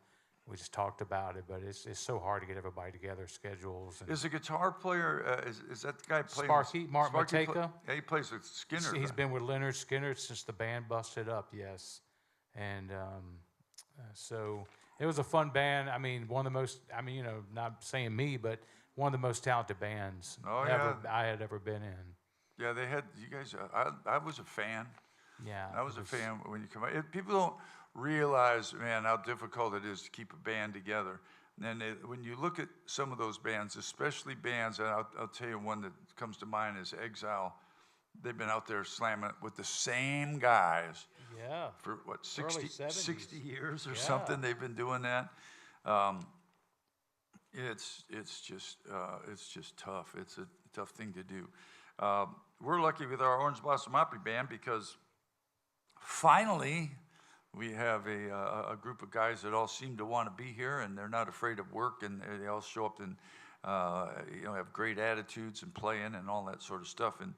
we just talked about it. But it's so hard to get everybody together, schedules. And Is the guitar player, is that the guy playing? Sparky, Mark Sparky Matejka? Yeah, he plays with Skinner. he's been with Leonard Skinner since the band busted up, yes. And so it was a fun band. I mean, one of the most, I mean, you know, not saying me, but one of the most talented bands I had ever been in. Yeah, they had, you guys, I was a fan. Yeah. I was a fan when you come out. People don't realize, man, how difficult it is to keep a band together. And when you look at some of those bands, especially bands, and I'll tell you one that comes to mind is Exile. They've been out there slamming it with the same guys Yeah. for, what, Early 60 70s. years or Yeah. something. They've been doing that. It's just tough. It's a tough thing to do. We're lucky with our Orange Blossom Opry Band because finally we have a group of guys that all seem to want to be here, and they're not afraid of work, and they all show up and have great attitudes and playing and all that sort of stuff. And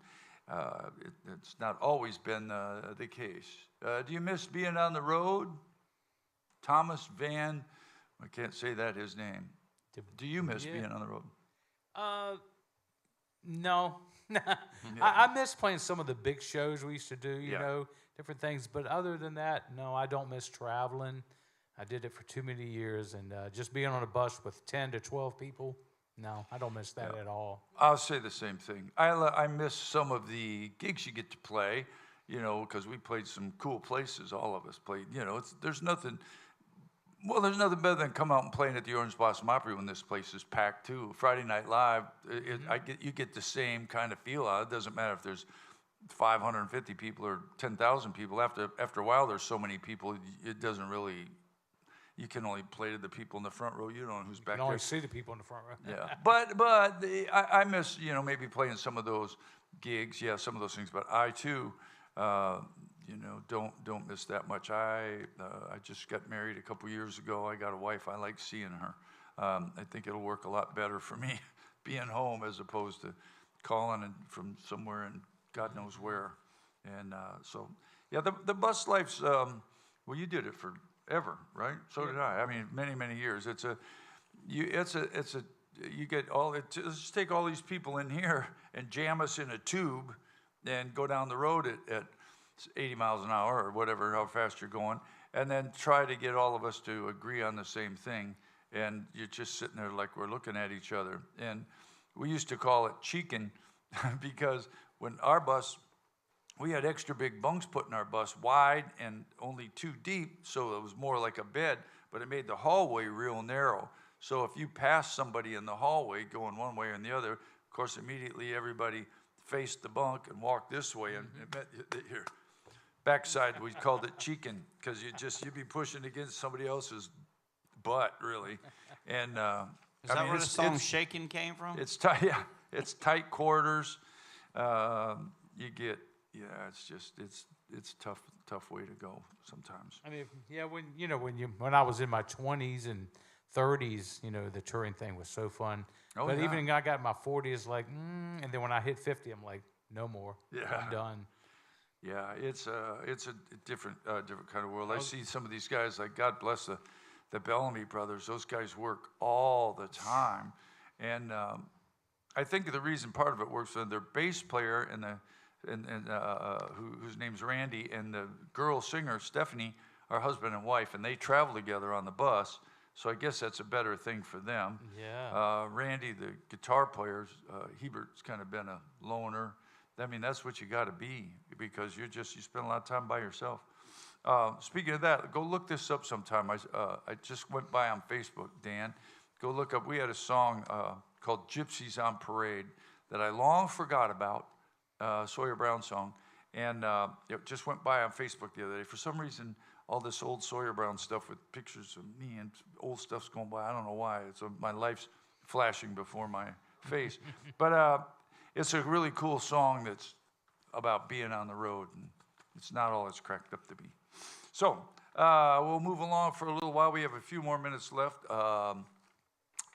it's not always been the case. Do you miss being on the road? Thomas Van, I can't say that, his name. Do you miss being on the road? No. I miss playing some of the big shows we used to do, you know, different things. But other than that, no, I don't miss traveling. I did it for too many years. And just being on a bus with 10 to 12 people, no, I don't miss that at all. I'll say the same thing. I miss some of the gigs you get to play, you know, because we played some cool places. All of us played, you know, there's nothing better than come out and playing at the Orange Blossom Opry when this place is packed too. Friday Night Live, you get the same kind of feel out. It doesn't matter if there's 550 people or 10,000 people. After a while, there's so many people, it doesn't really. You can only play to the people in the front row. You don't know who's back there. You can only see the people in the front row. Yeah, but I miss, you know, maybe playing some of those gigs. Yeah, some of those things. But I too, you know, don't miss that much. I just got married a couple years ago. I got a wife. I like seeing her. I think it'll work a lot better for me being home as opposed to calling from somewhere and God knows where. And so, yeah, the bus life's. Well, you did it forever, right? So did I. I mean, many years. You get all. Just take all these people in here and jam us in a tube, and go down the road at 80 miles an hour or whatever, how fast you're going, and then try to get all of us to agree on the same thing. And you're just sitting there like we're looking at each other. And we used to call it cheeking because when our bus, we had extra big bunks put in our bus, wide and only 2 deep, so it was more like a bed, but it made the hallway real narrow. So if you passed somebody in the hallway going one way or the other, of course, immediately everybody faced the bunk and walked this way, and it met your backside. We called it cheeking because you'd be pushing against somebody else's butt, really. And Is that where the song "Shaking" came from? It's tight. Yeah, it's tight quarters. You get. Yeah, it's tough way to go sometimes. I mean, yeah, when I was in my 20s and 30s, you know, the touring thing was so fun. Oh, but yeah. even when I got my 40s, like, and then when I hit 50, I'm like, no more. Yeah. I'm done. Yeah, it's a different kind of world. I see some of these guys, like God bless the Bellamy brothers. Those guys work all the time, and I think the reason part of it works for their bass player and whose name's Randy, and the girl singer Stephanie are husband and wife, and they travel together on the bus. So I guess that's a better thing for them. Yeah. Randy, the guitar player, Hebert's kind of been a loner. I mean, that's what you got to be because you spend a lot of time by yourself. Speaking of that, go look this up sometime. I just went by on Facebook, Dan. Go look up. We had a song called "Gypsies on Parade" that I long forgot about. Sawyer Brown song, and it just went by on Facebook the other day. For some reason, all this old Sawyer Brown stuff with pictures of me and old stuff's going by. I don't know why. My life's flashing before my face. But it's a really cool song that's about being on the road, and it's not all it's cracked up to be. So we'll move along for a little while. We have a few more minutes left,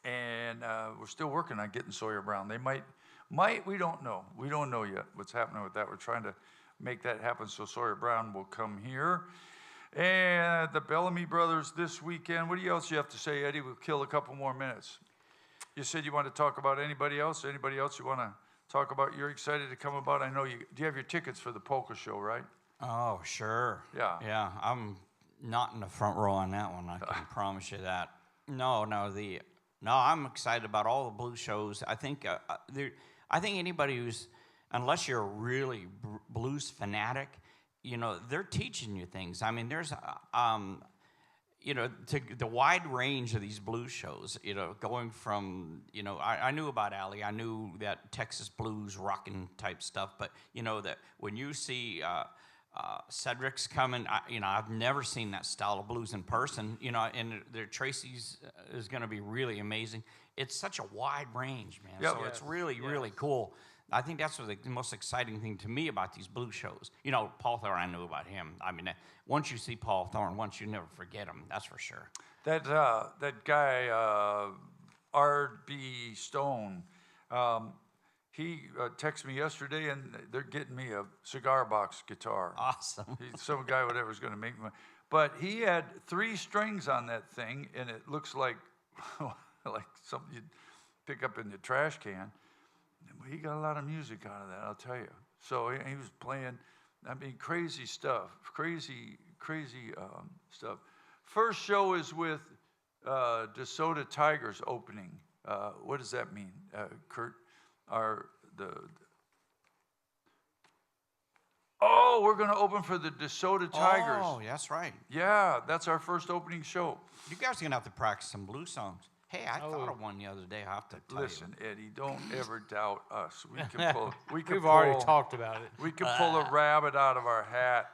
and we're still working on getting Sawyer Brown. They might, we don't know. We don't know yet what's happening with that. We're trying to make that happen so Sawyer Brown will come here. And the Bellamy brothers this weekend. What else you have to say, Eddie? We'll kill a couple more minutes. You said you want to talk about anybody else? Anybody else you want to talk about? You're excited to come about? I know you. Do you have your tickets for the polka show, right? Oh, sure. Yeah. Yeah, I'm not in the front row on that one. I can promise you that. No, I'm excited about all the blues shows. I think anybody who's, unless you're a really blues fanatic, you know, they're teaching you things. I mean, there's, to the wide range of these blues shows, you know, going from, you know, I knew about Allie. I knew that Texas blues rockin' type stuff, but, you know, that when you see Cedric's coming. I've never seen that style of blues in person. And Tracy's is going to be really amazing. It's such a wide range, man. Yep. So it's really cool. I think that's the most exciting thing to me about these blues shows. Paul Thorne, I knew about him. I mean, once you see Paul Thorne, once you never forget him. That's for sure. That guy, R.B. Stone, he texted me yesterday, and they're getting me a cigar box guitar. Awesome. He's some guy, whatever's going to make me. But he had 3 strings on that thing, and it looks like like something you'd pick up in the trash can. He got a lot of music out of that, I'll tell you. So he was playing, crazy stuff, crazy stuff. First show is with DeSoto Tigers opening. What does that mean, Kurt? We're going to open for the DeSoto Tigers. Oh, that's right. Yeah, that's our first opening show. You guys are going to have to practice some blues songs. Hey, I thought of one the other day. I have to tell Listen, Eddie, don't ever doubt us. We can pull. We've already talked about it. We can pull a rabbit out of our hat.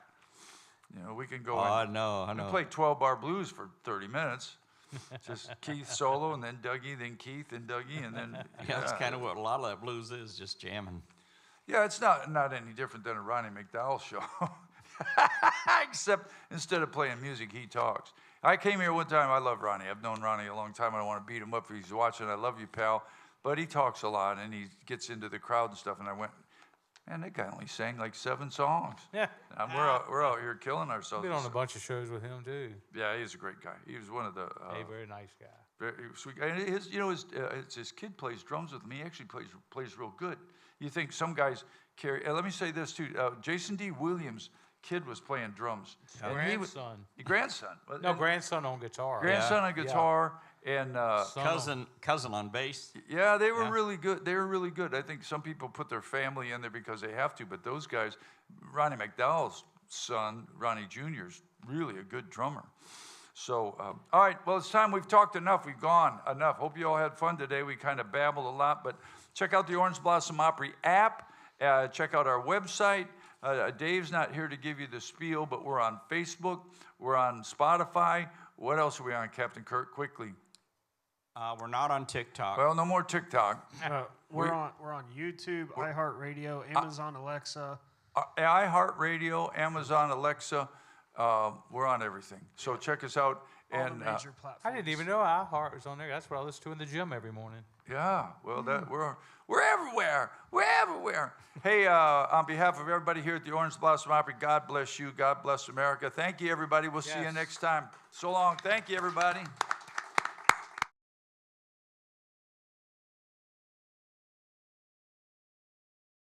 We can go. I know. We play 12-bar blues for 30 minutes. Just Keith solo, and then Dougie, then Keith, and Dougie, and then. Yeah, that's kind of what a lot of that blues is, just jamming. Yeah, it's not any different than a Ronnie McDowell show. Except instead of playing music, he talks. I came here one time. I love Ronnie. I've known Ronnie a long time. I don't want to beat him up if he's watching. I love you, pal. But he talks a lot, and he gets into the crowd and stuff. And I went, man, that guy only sang like 7 songs. Yeah. And we're out here killing ourselves. Been on a bunch of shows with him too. Yeah, he's a great guy. He was one of the. Very nice guy. Very sweet guy. And his kid plays drums with him. He actually plays real good. You think some guys carry. Let me say this too. Jason D. Williams' kid was playing drums. And Grandson. Grandson. No, grandson on guitar. Grandson on guitar and cousin on bass. yeah, they were really good. They were really good. I think some people put their family in there because they have to, but those guys, Ronnie McDowell's son, Ronnie Jr., is really a good drummer. So, all right, well, it's time. We've talked enough. We've gone enough. Hope you all had fun today. We kind of babbled a lot, but check out the Orange Blossom Opry app. Check out our website. Dave's not here to give you the spiel, but we're on Facebook. We're on Spotify. What else are we on, Captain Kirk? Quickly. We're not on TikTok. Well, no more TikTok. We're on YouTube, iHeartRadio, Amazon Alexa. iHeartRadio, Amazon Alexa. We're on everything. So check us out. All And the major platforms. I didn't even know iHeart was on there. That's what I listen to in the gym every morning. yeah, well, we're everywhere. We're everywhere. Hey, on behalf of everybody here at the Orange Blossom Opry, God bless you. God bless America. Thank you, everybody. We'll see you Yes. next time. So long. Thank you, everybody.